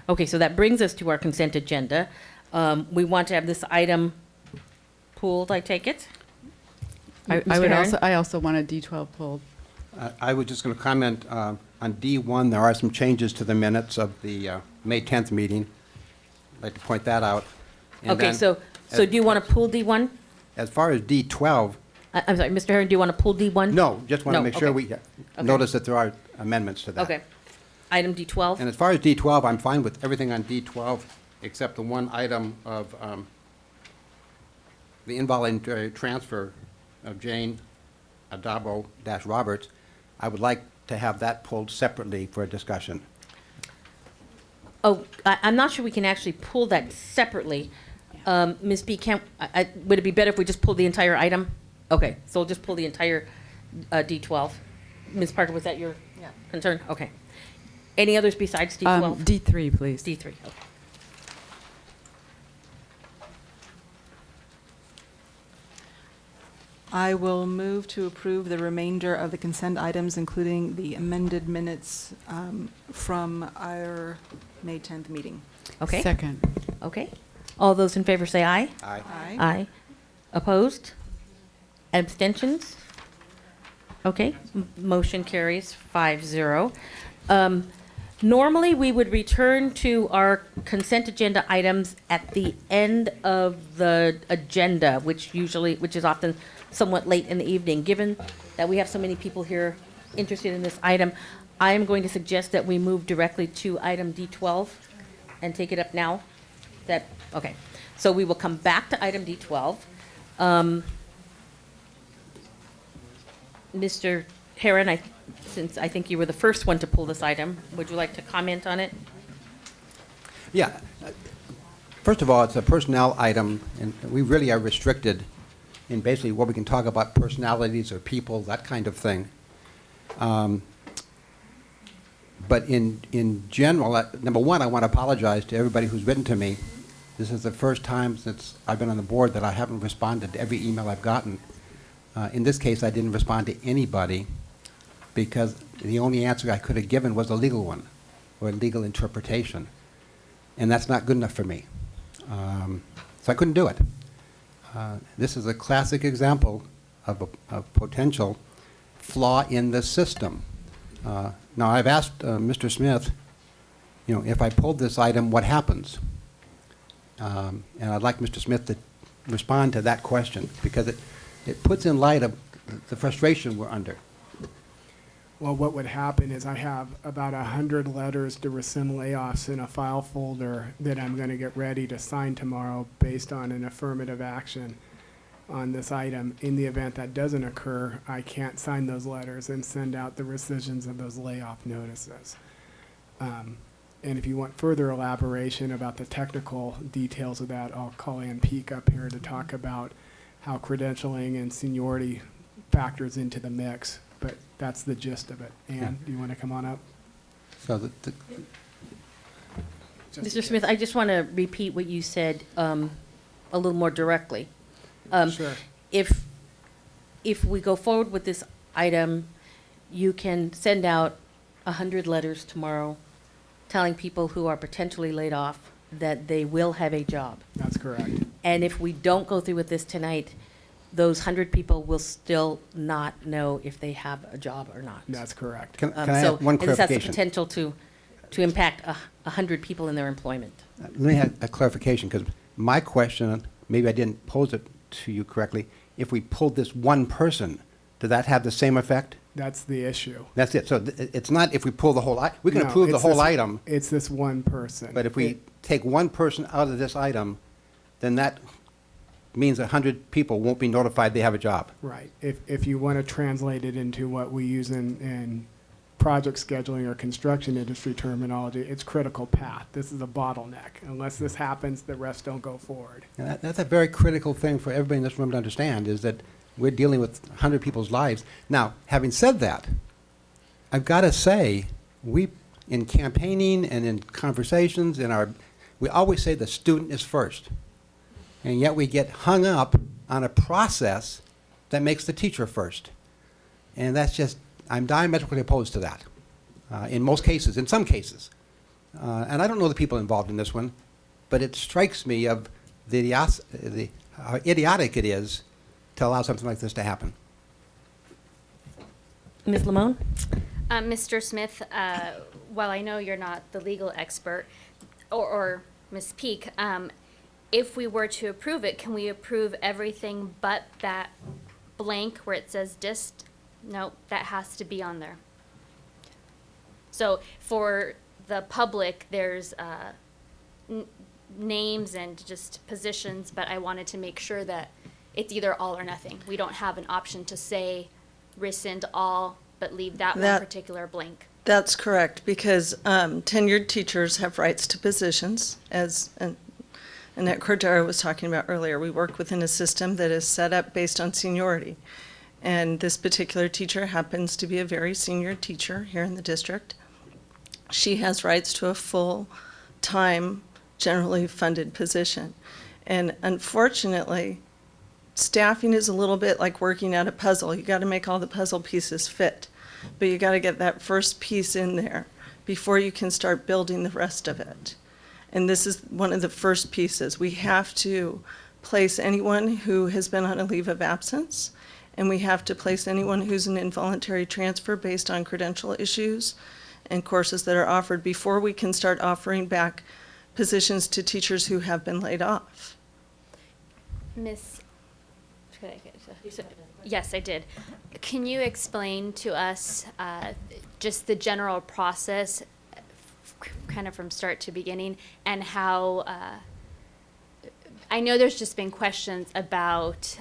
Okay, so that brings us to our consent agenda. We want to have this item pulled, I take it? I also want a D12 pulled. I was just going to comment on D1. There are some changes to the minutes of the May 10th meeting. I'd like to point that out. And Okay, then so do you want to pull D1? As far as D12, I'm sorry, Mr. Herron, do you want to pull D1? no, just want to No, make sure okay. we notice that there are amendments to that. Okay. Item D12? And as far as D12, I'm fine with everything on D12, except the one item of the involuntary transfer of Jane Adabo-Roberts. I would like to have that pulled separately for a discussion. Oh, I'm not sure we can actually pull that separately. Ms. B, would it be better if we just pulled the entire item? Okay, so we'll just pull the entire D12. Ms. Parker, was that your concern? Okay. Any others besides D12? D3, please. D3, okay. I will move to approve the remainder of the consent items, including the amended minutes from our May 10th meeting. Okay. Second. Okay. All those in favor say aye. Aye. Aye. Aye. Opposed? Abstentions? Okay, motion carries 5-0. Normally, we would return to our consent agenda items at the end of the agenda, which is often somewhat late in the evening. Given that we have so many people here interested in this item, I am going to suggest that we move directly to item D12 and take it up now. Okay, so we will come back to item D12. Mr. Herron, since I think you were the first one to pull this item, would you like to comment on it? Yeah. First of all, it's a personnel item, and we really are restricted in basically what we can talk about, personalities or people, that kind of thing. But in general, number one, I want to apologize to everybody who's written to me. This is the first time since I've been on the board that I haven't responded to every email I've gotten. In this case, I didn't respond to anybody because the only answer I could have given was a legal one or a legal interpretation. And that's not good enough for me. So I couldn't do it. This is a classic example of a potential flaw in the system. Now, I've asked Mr. Smith, if I pulled this item, what happens? And I'd like Mr. Smith to respond to that question because it puts in light of the frustration we're under. Well, what would happen is I have about 100 letters to rescind layoffs in a file folder that I'm going to get ready to sign tomorrow based on an affirmative action on this item. In the event that doesn't occur, I can't sign those letters and send out the rescissions of those layoff notices. And if you want further elaboration about the technical details of that, I'll call Ann Peak up here to talk about how credentialing and seniority factors into the mix. But that's the gist of it. Ann, do you want to come on up? So Mr. Smith, I just want to repeat what you said a little more directly. Sure. If we go forward with this item, you can send out 100 letters tomorrow telling people who are potentially laid off that they will have a job. That's correct. And if we don't go through with this tonight, those 100 people will still not know if they have a job or not. That's correct. Can I have one this has the clarification? potential to impact 100 people in their employment. Let me have a clarification, because my question, maybe I didn't pose it to you correctly. If we pulled this one person, did that have the same effect? That's the issue. That's it. So it's not if we pull the whole item. We can No, approve the it's whole this- item, It's this one person. but if we take one person out of this item, then that means 100 people won't be notified they have a job. Right. If you want to translate it into what we use in project scheduling or construction industry terminology, it's critical path. This is a bottleneck. Unless this happens, the rest don't go forward. And that's a very critical thing for everybody in this room to understand, is that we're dealing with 100 people's lives. Now, having said that, I've got to say, we, in campaigning and in conversations, we always say the student is first. And yet we get hung up on a process that makes the teacher first. And that's just, I'm diametrically opposed to that in most cases, in some cases. And I don't know the people involved in this one, but it strikes me of how idiotic it is to allow something like this to happen. Ms. Lamone? Mr. Smith, while I know you're not the legal expert, or Ms. Peak, if we were to approve it, can we approve everything but that blank where it says dist? No, that has to be on there. So for the public, there's names and just positions, but I wanted to make sure that it's either all or nothing. We don't have an option to say rescind all, but leave that one particular blank. That's correct, because tenured teachers have rights to positions, as and that Cordero was talking about earlier. We work within a system that is set up based on seniority. And this particular teacher happens to be a very senior teacher here in the district. She has rights to a full-time, generally funded position. And unfortunately, staffing is a little bit like working out a puzzle. You got to make all the puzzle pieces fit, but you got to get that first piece in there before you can start building the rest of it. And this is one of the first pieces. We have to place anyone who has been on a leave of absence, and we have to place anyone who's an involuntary transfer based on credential issues and courses that are offered before we can start offering back positions to teachers who have been laid off. Miss, yes, I did. Can you explain to us just the general process, kind of from start to beginning, and how, I know there's just been questions about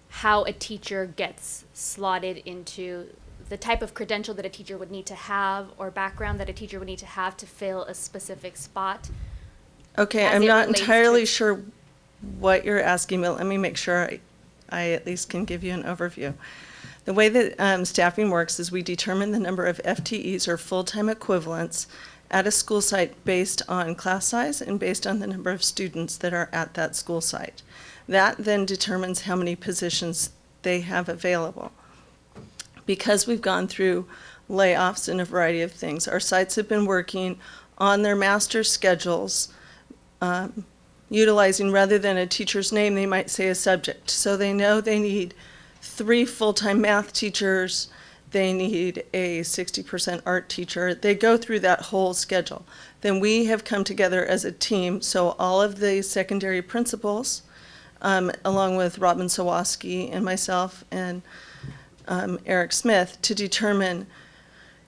how a teacher gets slotted into the type of credential that a teacher would need to have or background that a teacher would need to have to fill a specific spot. Okay, I'm not entirely sure what you're asking, but let me make sure I at least can give you an overview. The way that staffing works is we determine the number of FTEs or full-time equivalents at a school site based on class size and based on the number of students that are at that school site. That then determines how many positions they have available. Because we've gone through layoffs and a variety of things, our sites have been working on their master schedules, utilizing, rather than a teacher's name, they might say a subject. So they know they need 3 full-time math teachers, they need a 60% art teacher. They go through that whole schedule. Then we have come together as a team, so all of the secondary principals, along with Robin Sawaski and myself and Eric Smith, to determine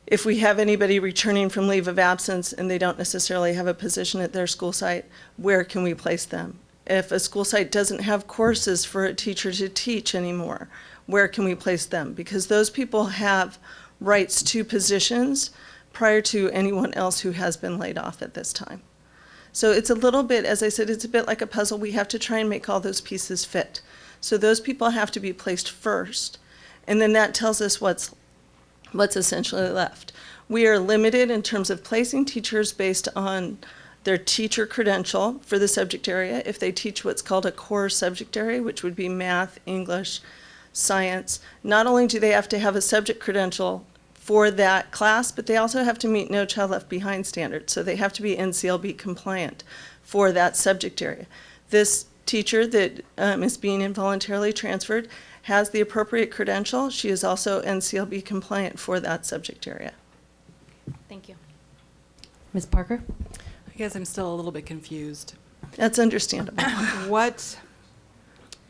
if we have anybody returning from leave of absence and they don't necessarily have a position at their school site, where can we place them? If a school site doesn't have courses for a teacher to teach anymore, where can we place them? Because those people have rights to positions prior to anyone else who has been laid off at this time. So it's a little bit, as I said, it's a bit like a puzzle. We have to try and make all those pieces fit. So those people have to be placed first, and then that tells us what's essentially left. We are limited in terms of placing teachers based on their teacher credential for the subject area. If they teach what's called a core subject area, which would be math, English, science, not only do they have to have a subject credential for that class, but they also have to meet No Child Left Behind standards. So they have to be NCLB compliant for that subject area. This teacher that is being involuntarily transferred has the appropriate credential. She is also NCLB compliant for that subject area. Thank you. Ms. Parker? I guess I'm still a little bit confused. That's understandable. What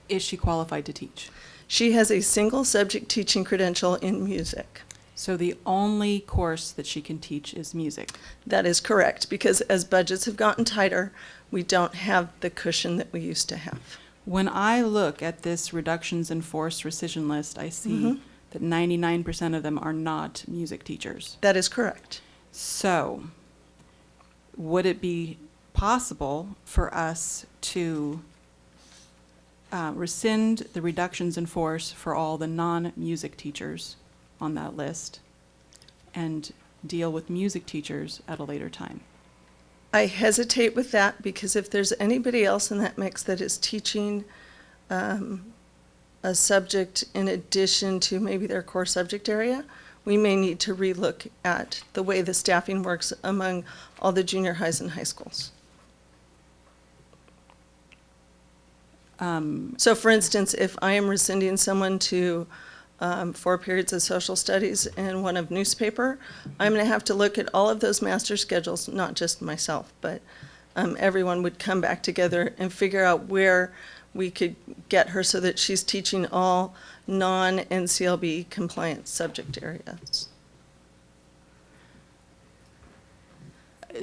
is she qualified to teach? She has a single subject teaching credential in music. So the only course that she can teach is music? That is correct, because as budgets have gotten tighter, we don't have the cushion that we used to have. When I look at this reductions in force rescission list, I see that 99% of them are not music teachers. That is correct. So would it be possible for us to rescind the reductions in force for all the non-music teachers on that list and deal with music teachers at a later time? I hesitate with that, because if there's anybody else in that mix that is teaching a subject in addition to maybe their core subject area, we may need to relook at the way the staffing works among all the junior highs and high schools. So for instance, if I am rescinding someone to 4 periods of social studies and 1 of newspaper, I'm going to have to look at all of those master schedules, not just myself, but everyone would come back together and figure out where we could get her so that she's teaching all non-NCLB compliant subject areas.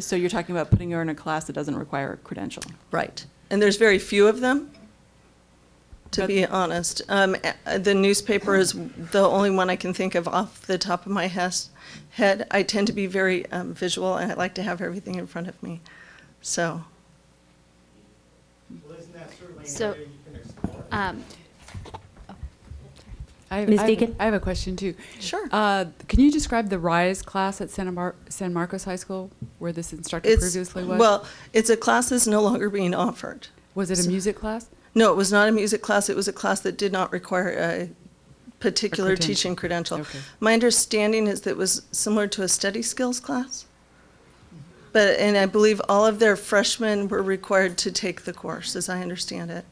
So you're talking about putting her in a class that doesn't require a credential? Right. And there's very few of them, to be honest. The newspaper is the only one I can think of off the top of my head. I tend to be very visual, and I like to have everything in front of me. So So, um, Ms. Deakin? I have a question too. Sure. Can you describe the RISE class at San Marcos High School where this instructor previously was? Well, it's a class that's no longer being offered. Was it a music class? No, it was not a music class. It was a class that did not require a particular teaching credential. Okay. My understanding is that it was similar to a study skills class. And I believe all of their freshmen were required to take the course, as I understand it.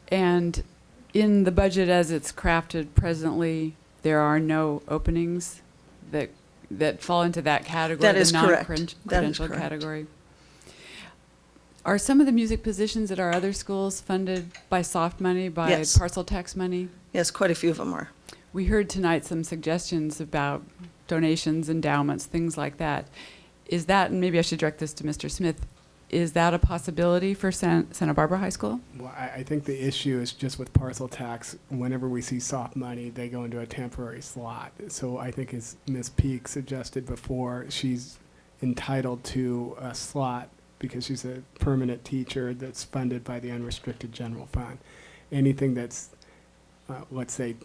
And in the budget as it's crafted presently, there are no openings that fall into that category, That is correct. That is non-credential correct. category. Are some of the music positions at our other schools funded by soft money, by Yes. parcel tax money? Yes, quite a few of them are. We heard tonight some suggestions about donations, endowments, things like that. Is that, and maybe I should direct this to Mr. Smith, is that a possibility for Santa Barbara High School? Well, I think the issue is just with parcel tax, whenever we see soft money, they go into a temporary slot. So I think as Ms. Peak suggested before, she's entitled to a slot because she's a permanent teacher that's funded by the unrestricted general fund. Anything that's, let's say,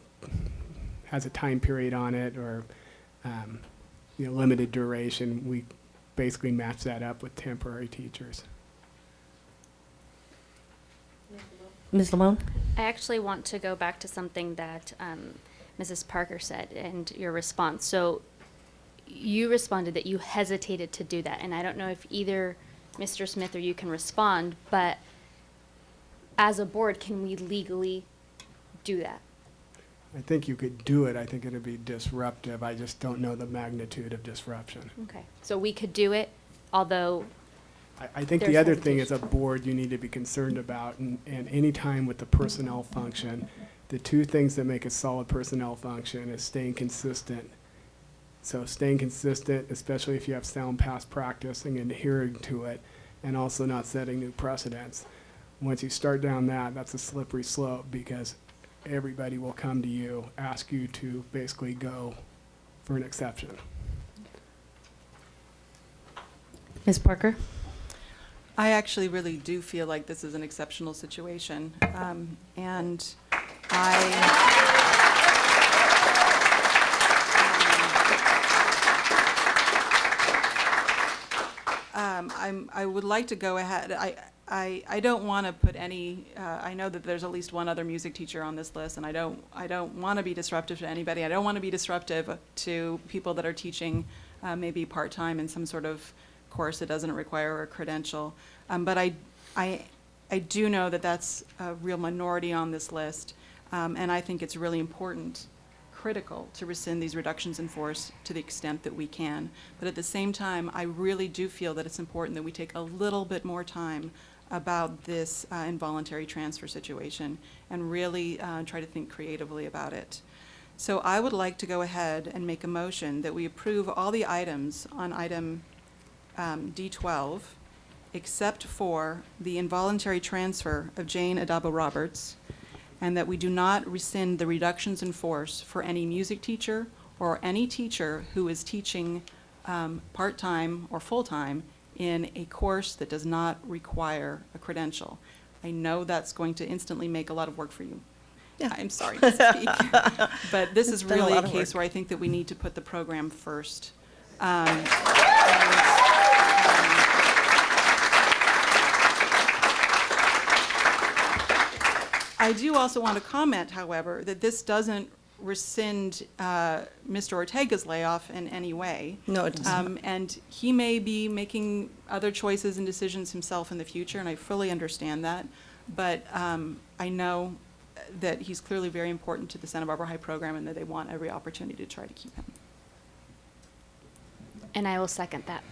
has a time period on it or limited duration, we basically match that up with temporary teachers. Ms. Lamone? I actually want to go back to something that Mrs. Parker said and your response. So you responded that you hesitated to do that, and I don't know if either Mr. Smith or you can respond, but as a board, can we legally do that? I think you could do it. I think it'd be disruptive. I just don't know the magnitude of disruption. Okay, so we could do it, although I think there's the other thing as hesitation. a board you need to be concerned about, and any time with the personnel function, the two things that make a solid personnel function is staying consistent. So staying consistent, especially if you have sound past practice and adhering to it, and also not setting new precedents. Once you start down that, that's a slippery slope because everybody will come to you, ask you to basically go for an exception. Ms. Parker? I actually really do feel like this is an exceptional situation. And I would like to go ahead. I don't want to put any, I know that there's at least one other music teacher on this list, and I don't want to be disruptive to anybody. I don't want to be disruptive to people that are teaching maybe part-time in some sort of course that doesn't require a credential. But I do know that that's a real minority on this list, and I think it's really important, critical, to rescind these reductions in force to the extent that we can. But at the same time, I really do feel that it's important that we take a little bit more time about this involuntary transfer situation and really try to think creatively about it. So I would like to go ahead and make a motion that we approve all the items on item D12 except for the involuntary transfer of Jane Adabo Roberts, and that we do not rescind the reductions in force for any music teacher or any teacher who is teaching part-time or full-time in a course that does not require a credential. I know that's going to instantly make a lot of work for you. Yeah. I'm sorry to speak, but this is It's been a really lot a of case work. where I think that we need to put the program first. I do also want to comment, however, that this doesn't rescind Mr. Ortega's layoff in any way. No, it doesn't. And he may be making other choices and decisions himself in the future, and I fully understand that. But I know that he's clearly very important to the Santa Barbara High program and that they want every opportunity to try to keep him. And I will second that.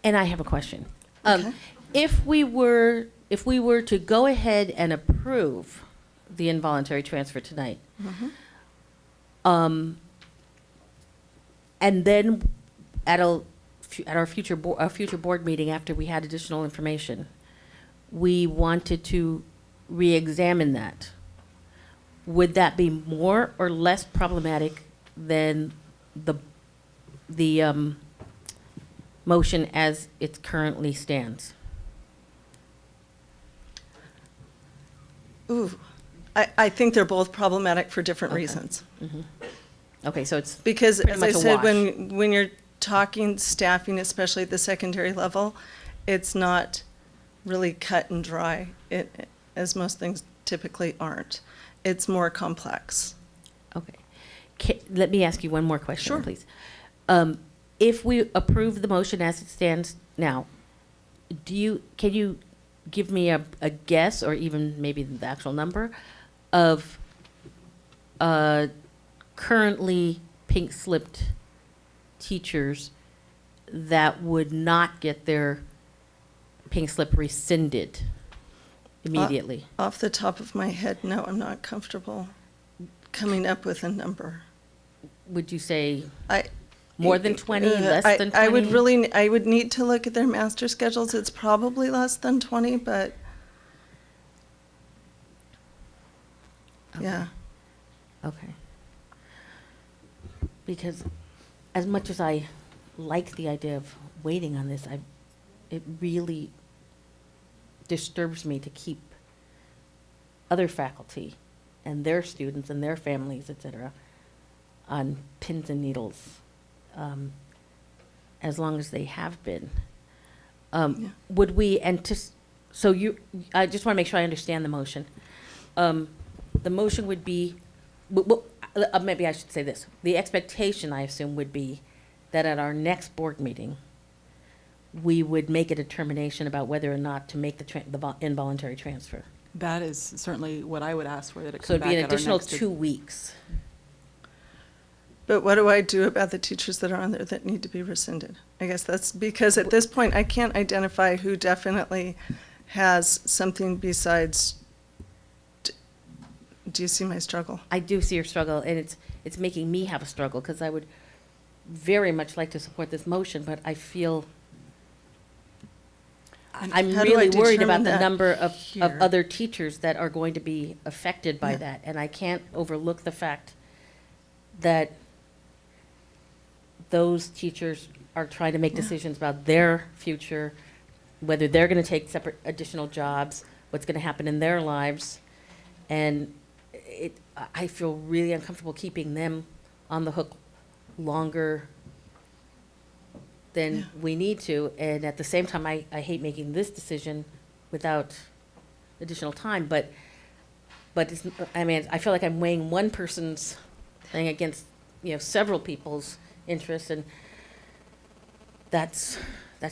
And I have a question. Okay. If we were to go ahead and approve the involuntary transfer tonight, and then at our future board meeting after we had additional information, we wanted to re-examine that, would that be more or less problematic than the motion as it currently stands? Ooh, I think they're both problematic for different reasons. Okay, so it's Because, pretty as I much a said, wash. when you're talking staffing, especially at the secondary level, it's not really cut and dry, as most things typically aren't. It's more complex. Okay. Let me ask you one more question, Sure. please. If we approve the motion as it stands now, can you give me a guess, or even maybe the actual number, of currently pink slipped teachers that would not get their pink slip rescinded immediately? Off the top of my head, no, I'm not comfortable coming up with a number. Would you say more than 20, less than 20? I would need to look at their master schedules. It's probably less than 20, but yeah. Okay. Because as much as I like the idea of waiting on this, it really disturbs me to keep other faculty and their students and their families, et cetera, on pins and needles, as long as they have been. Would we I just want to make sure I understand the motion. The motion would be, maybe I should say this. The expectation, I assume, would be that at our next board meeting, we would make a determination about whether or not to make the involuntary transfer. That is certainly what I would ask for, that it So come it'd back be an at our additional next 2 weeks. But what do I do about the teachers that are on there that need to be rescinded? I guess that's because at this point, I can't identify who definitely has something besides. Do you see my struggle? I do see your struggle, and it's making me have a struggle, because I would very much like to support this motion, but I feel And I'm how do I really worried about determine the that number of here? other teachers that are going to be affected by Yeah. that. And I can't overlook the fact that those teachers are trying to make decisions about their future, whether they're going to take separate additional jobs, what's going to happen in their lives. And I feel really uncomfortable keeping them on the hook longer than we need to. And at the same time, I hate making this decision without additional time. But it's, I mean, I feel like I'm weighing one person's thing against, several people's interests, and that's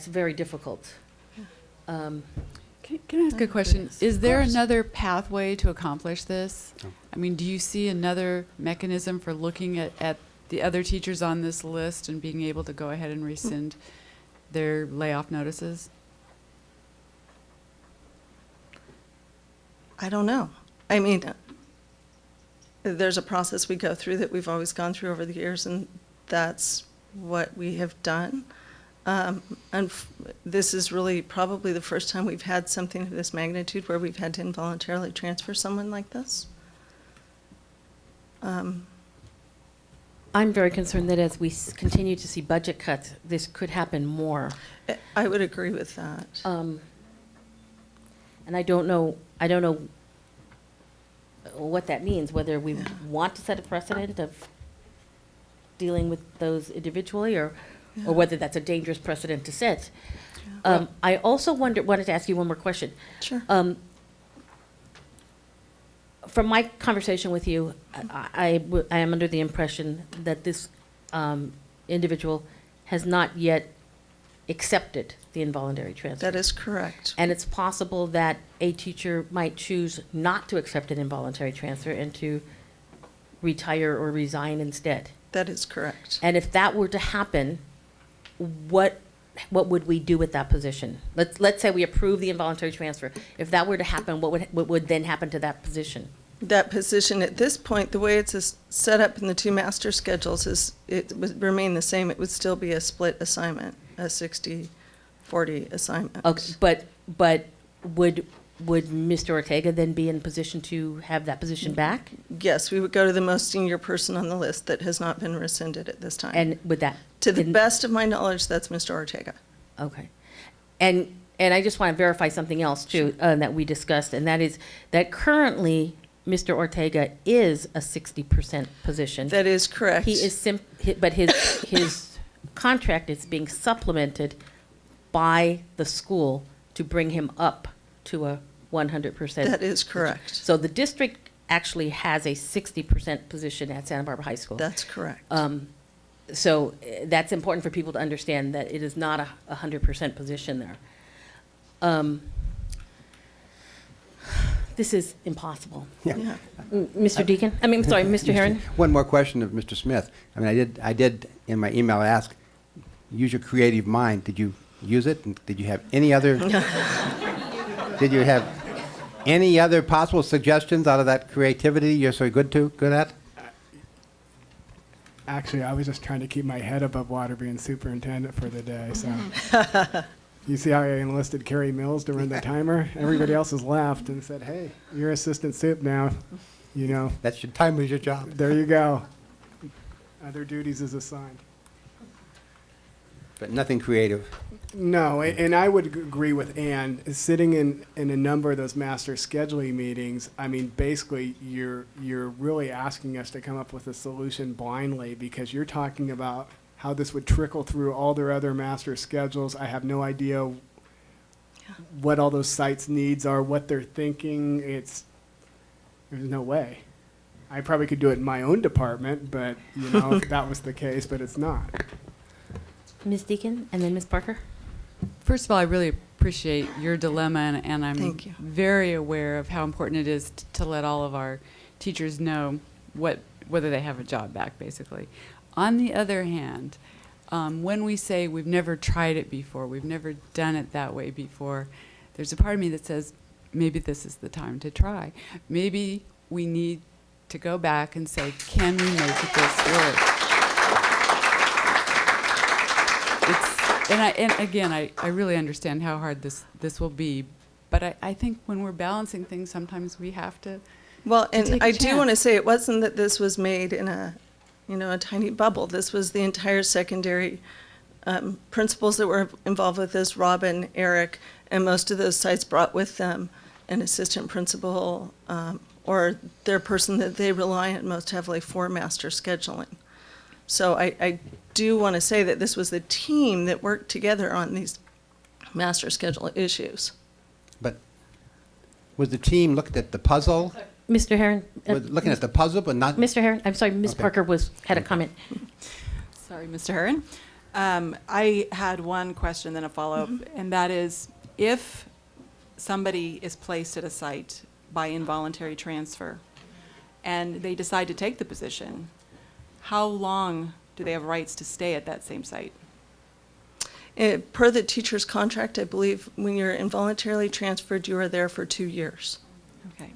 very difficult. Can I ask a question? Is there another pathway to accomplish this? I mean, do you see another mechanism for looking at the other teachers on this list and being able to go ahead and rescind their layoff notices? I don't know. I mean, there's a process we go through that we've always gone through over the years, and that's what we have done. And this is really probably the first time we've had something of this magnitude where we've had to involuntarily transfer someone like this. I'm very concerned that as we continue to see budget cuts, this could happen more. I would agree with that. And I don't know what that means, whether we want to set a precedent of dealing with those individually, or whether that's a dangerous precedent to set. I also wanted to ask you one more question. Sure. From my conversation with you, I am under the impression that this individual has not yet accepted the involuntary transfer. That is correct. And it's possible that a teacher might choose not to accept an involuntary transfer and to retire or resign instead. That is correct. And if that were to happen, what would we do with that position? Let's say we approve the involuntary transfer. If that were to happen, what would then happen to that position? That position at this point, the way it's set up in the two master schedules, is it would remain the same. It would still be a split assignment, a 60-40 assignment. Okay, but would would Mr. Ortega then be in position to have that position back? Yes, we would go to the most senior person on the list that has not been rescinded at this time. And with that? To the best of my knowledge, that's Mr. Ortega. Okay. And I just want to verify something else too, that we discussed, and that is that currently Mr. Ortega is a 60% position. That is correct. He is but his contract is being supplemented by the school to bring him up to a 100%. That is correct. So the district actually has a 60% position at Santa Barbara High School. That's correct. So that's important for people to understand that it is not a 100% position there. This is impossible. Yeah. Mr. Deakin? I mean, sorry, Mr. Herron? One more question of Mr. Smith. I mean, I did in my email ask, use your creative mind. Did you use it? And did you have any other? Did you have any other possible suggestions out of that creativity you're so good at? Actually, I was just trying to keep my head above water being superintendent for the day. So, you see how I enlisted Carrie Mills to run the timer? Everybody else has left and said, "Hey, you're assistant soup now. You know, that's your time is your job." There you go. Other duties is assigned. But nothing creative. No, and I would agree with Ann. Sitting in a number of those master scheduling meetings, I mean, basically, you're really asking us to come up with a solution blindly because you're talking about how this would trickle through all their other master schedules. I have no idea what all those sites' needs are, what they're thinking. There's no way. I probably could do it in my own department, but you know, if that was the case, but it's not. Ms. Deakin and then Ms. Parker. First of all, I really appreciate your dilemma, and I'm very aware of how important it is to let all of our teachers know whether they have a job back, basically. On the other hand, when we say we've never tried it before, we've never done it that way before, there's a part of me that says maybe this is the time to try. Maybe we need to go back and say, can we make this work? And again, I really understand how hard this will be, but I think when we're balancing things, sometimes we have to. Well, and I do want to say it wasn't that this was made in a tiny bubble. This was the entire secondary principals that were involved with this, Robin, Eric, and most of those sites brought with them an assistant principal or their person that they rely on most heavily for master scheduling. So I do want to say that this was the team that worked together on these master schedule issues. But was the team looking at the puzzle? Mr. Herron. Looking at the puzzle, but not. Mr. Herron, I'm sorry, Ms. Parker had a comment. Sorry, Mr. Herron. I had one question, then a follow-up, and that is, if somebody is placed at a site by involuntary transfer and they decide to take the position, how long do they have rights to stay at that same site? Per the teacher's contract, I believe when you're involuntarily transferred, you are there for 2 years. Okay.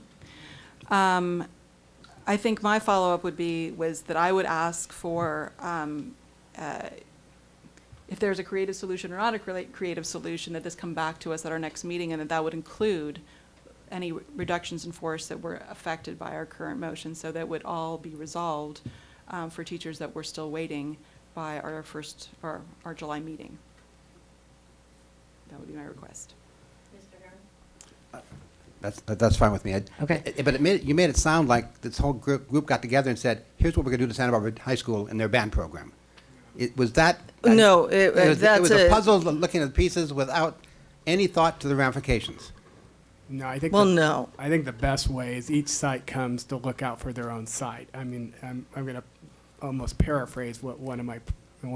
I think my follow-up was that I would ask for if there's a creative solution or not a creative solution, that this come back to us at our next meeting, and that would include any reductions in force that were affected by our current motion, so that would all be resolved for teachers that we're still waiting by our July meeting. That would be my request. That's fine with me. Okay. But you made it sound like this whole group got together and said, "Here's what we're going to do to Santa Barbara High School in their band program." Was that? No, it was a puzzle looking at the pieces without any thought to the ramifications. No, I think. No. I think the best way is each site comes to look out for their own site. I mean, I'm going to almost paraphrase what one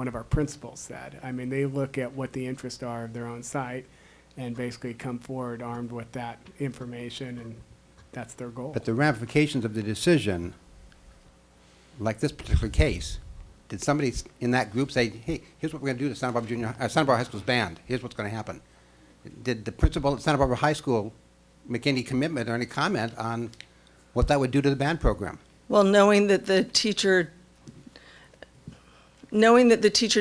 of our principals said. I mean, they look at what the interests are of their own site, and basically come forward armed with that information, and that's their goal. But the ramifications of the decision, like this particular case, did somebody in that group say, "Hey, here's what we're going to do to Santa Barbara High School's band. Here's what's going to happen"? Did the principal at Santa Barbara High School make any commitment or any comment on what that would do to the band program? Well, knowing that the teacher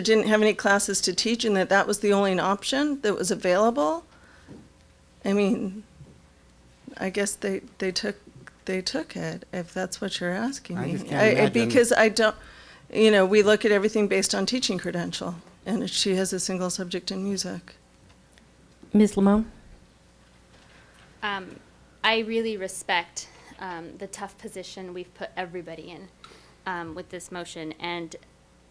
didn't have any classes to teach and that was the only option that was available, I mean, I guess they took it, if that's what you're asking I me. just can't imagine. Because I don't, you know, we look at everything based on teaching credential, and she has a single subject in music. Ms. Lamone? I really respect the tough position we've put everybody in with this motion. And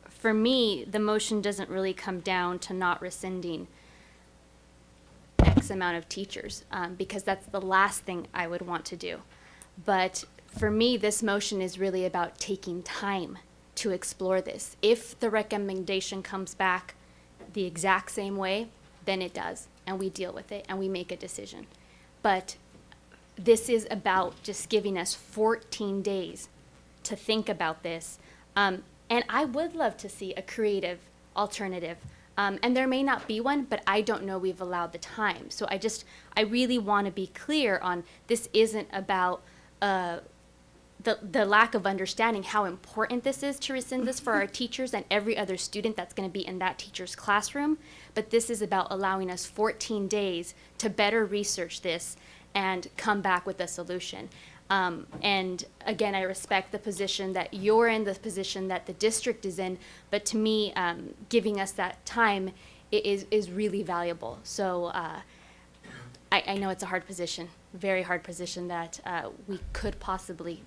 for me, the motion doesn't really come down to not rescinding X amount of teachers, because that's the last thing I would want to do. But for me, this motion is really about taking time to explore this. If the recommendation comes back the exact same way, then it does, and we deal with it, and we make a decision. But this is about just giving us 14 days to think about this. And I would love to see a creative alternative. And there may not be one, but I don't know we've allowed the time. So I really want to be clear on this isn't about the lack of understanding how important this is to rescind this for our teachers and every other student that's going to be in that teacher's classroom. But this is about allowing us 14 days to better research this and come back with a solution. And again, I respect the position that you're in, the position that the district is in, but to me, giving us that time is really valuable. So I know it's a hard position, very hard position that we could possibly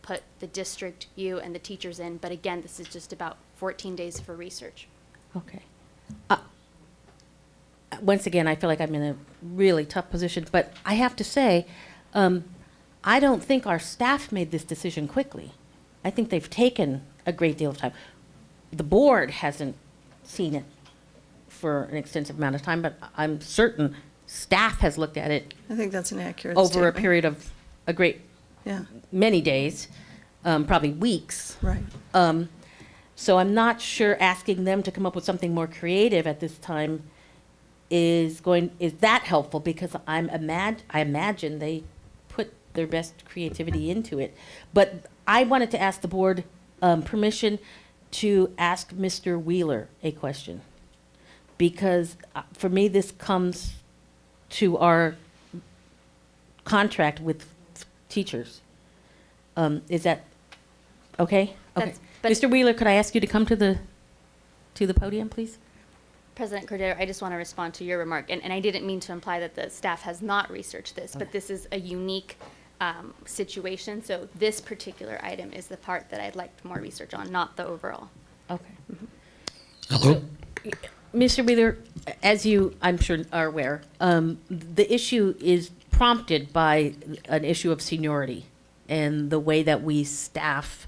put the district, you, and the teachers in, but again, this is just about 14 days for research. Okay. Once again, I feel like I'm in a really tough position, but I have to say, I don't think our staff made this decision quickly. I think they've taken a great deal of time. The board hasn't seen it for an extensive amount of time, but I'm certain staff has looked at it I think that's an accurate over statement. a period of a great many days, probably weeks. Right. So I'm not sure asking them to come up with something more creative at this time is that helpful, because I imagine they put their best creativity into it. But I wanted to ask the board permission to ask Mr. Wheeler a question, because for me this comes to our contract with teachers. Is that okay? Okay. Mr. Wheeler, could I ask you to come to the podium, please? President Cordero, I just want to respond to your remark, and I didn't mean to imply that the staff has not researched this, but this is a unique situation, so this particular item is the part that I'd like more research on, not the overall. Okay. Hello? So, Mr. Wheeler, as you, I'm sure, are aware, the issue is prompted by an issue of seniority and the way that we staff,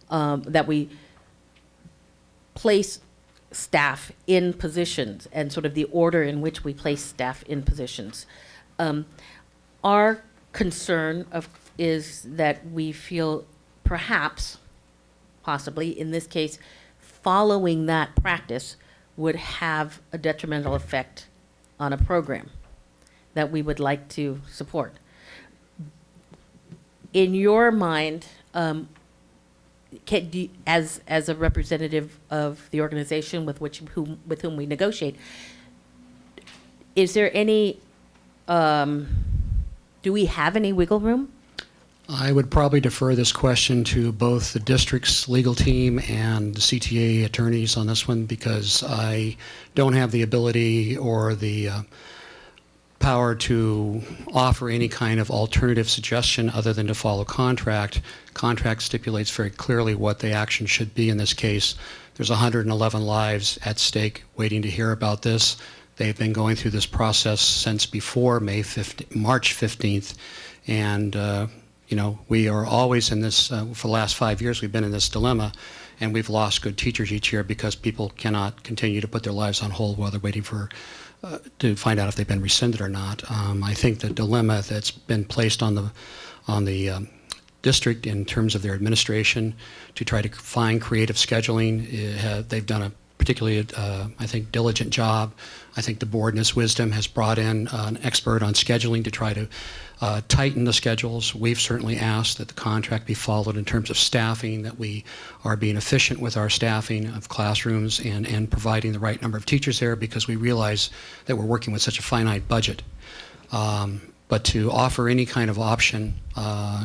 that we place staff in positions and sort of the order in which we place staff in positions. Our concern is that we feel perhaps, possibly in this case, following that practice would have a detrimental effect on a program that we would like to support. In your mind, as a representative of the organization with whom we negotiate, is there any, do we have any wiggle room? I would probably defer this question to both the district's legal team and the CTA attorneys on this one, because I don't have the ability or the power to offer any kind of alternative suggestion other than to follow contract. Contract stipulates very clearly what the action should be in this case. There's 111 lives at stake waiting to hear about this. They've been going through this process since before March 15th, and you know, we are always in this, for the last 5 years we've been in this dilemma, and we've lost good teachers each year because people cannot continue to put their lives on hold while they're waiting for to find out if they've been rescinded or not. I think the dilemma that's been placed on the district in terms of their administration to try to find creative scheduling, they've done a particularly, I think, diligent job. I think the board in its wisdom has brought in an expert on scheduling to try to tighten the schedules. We've certainly asked that the contract be followed in terms of staffing, that we are being efficient with our staffing of classrooms and providing the right number of teachers there, because we realize that we're working with such a finite budget. But to offer any kind of option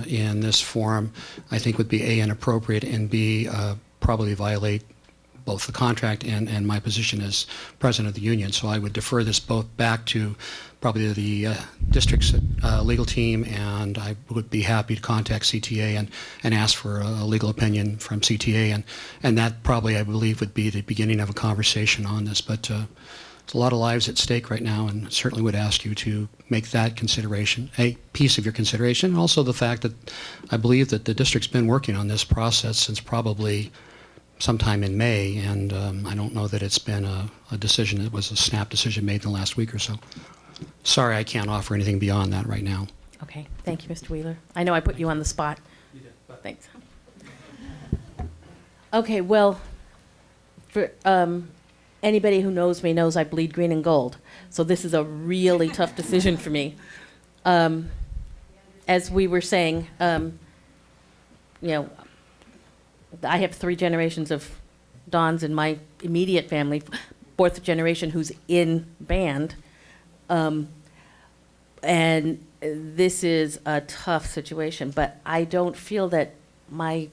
in this forum, I think would be A, inappropriate, and B, probably violate both the contract and my position as president of the union. So I would defer this both back to probably the district's legal team, and I would be happy to contact CTA and ask for a legal opinion from CTA, and that probably, I believe, would be the beginning of a conversation on this. But it's a lot of lives at stake right now, and certainly would ask you to make that consideration a piece of your consideration. And also the fact that I believe that the district's been working on this process since probably sometime in May, and I don't know that it's been a decision. It was a snap decision made in the last week or so. Sorry, I can't offer anything beyond that right now. Okay, thank you, Mr. Wheeler. I know I put you on the spot. Thanks. Okay, well, for anybody who knows me knows I bleed green and gold, so this is a really tough decision for me. As we were saying, you know, I have 3 generations of Dons in my immediate family, 4th generation who's in band. And this is a tough situation, but I don't feel that my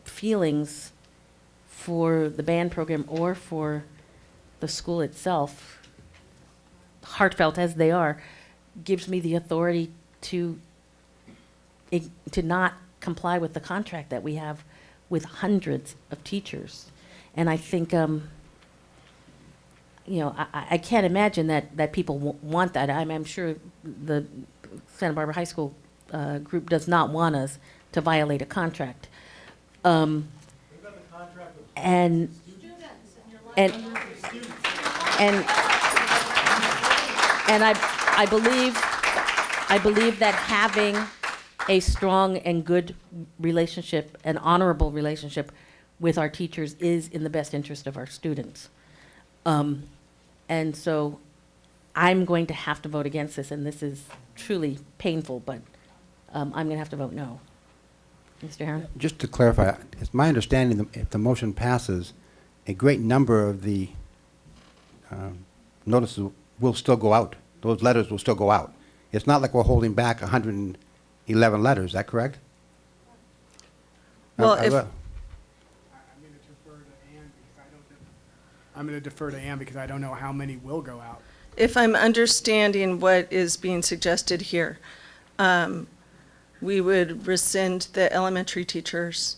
feelings for the band program or for the school itself, heartfelt as they are, gives me the authority to not comply with the contract that we have with hundreds of teachers. And I think, you know, I can't imagine that people want that. I'm sure the Santa Barbara High School group does not want us to violate a contract. And I believe that having a strong and good relationship, an honorable relationship with our teachers is in the best interest of our students. And so I'm going to have to vote against this, and this is truly painful, but I'm going to have to vote no. Mr. Herron? Just to clarify, it's my understanding that if the motion passes, a great number of the notices will still go out. Those letters will still go out. It's not like we're holding back 111 letters, is that correct? Well, I'm going to defer to Ann because I don't know how many will go out. if I'm understanding what is being suggested here, we would rescind the elementary teachers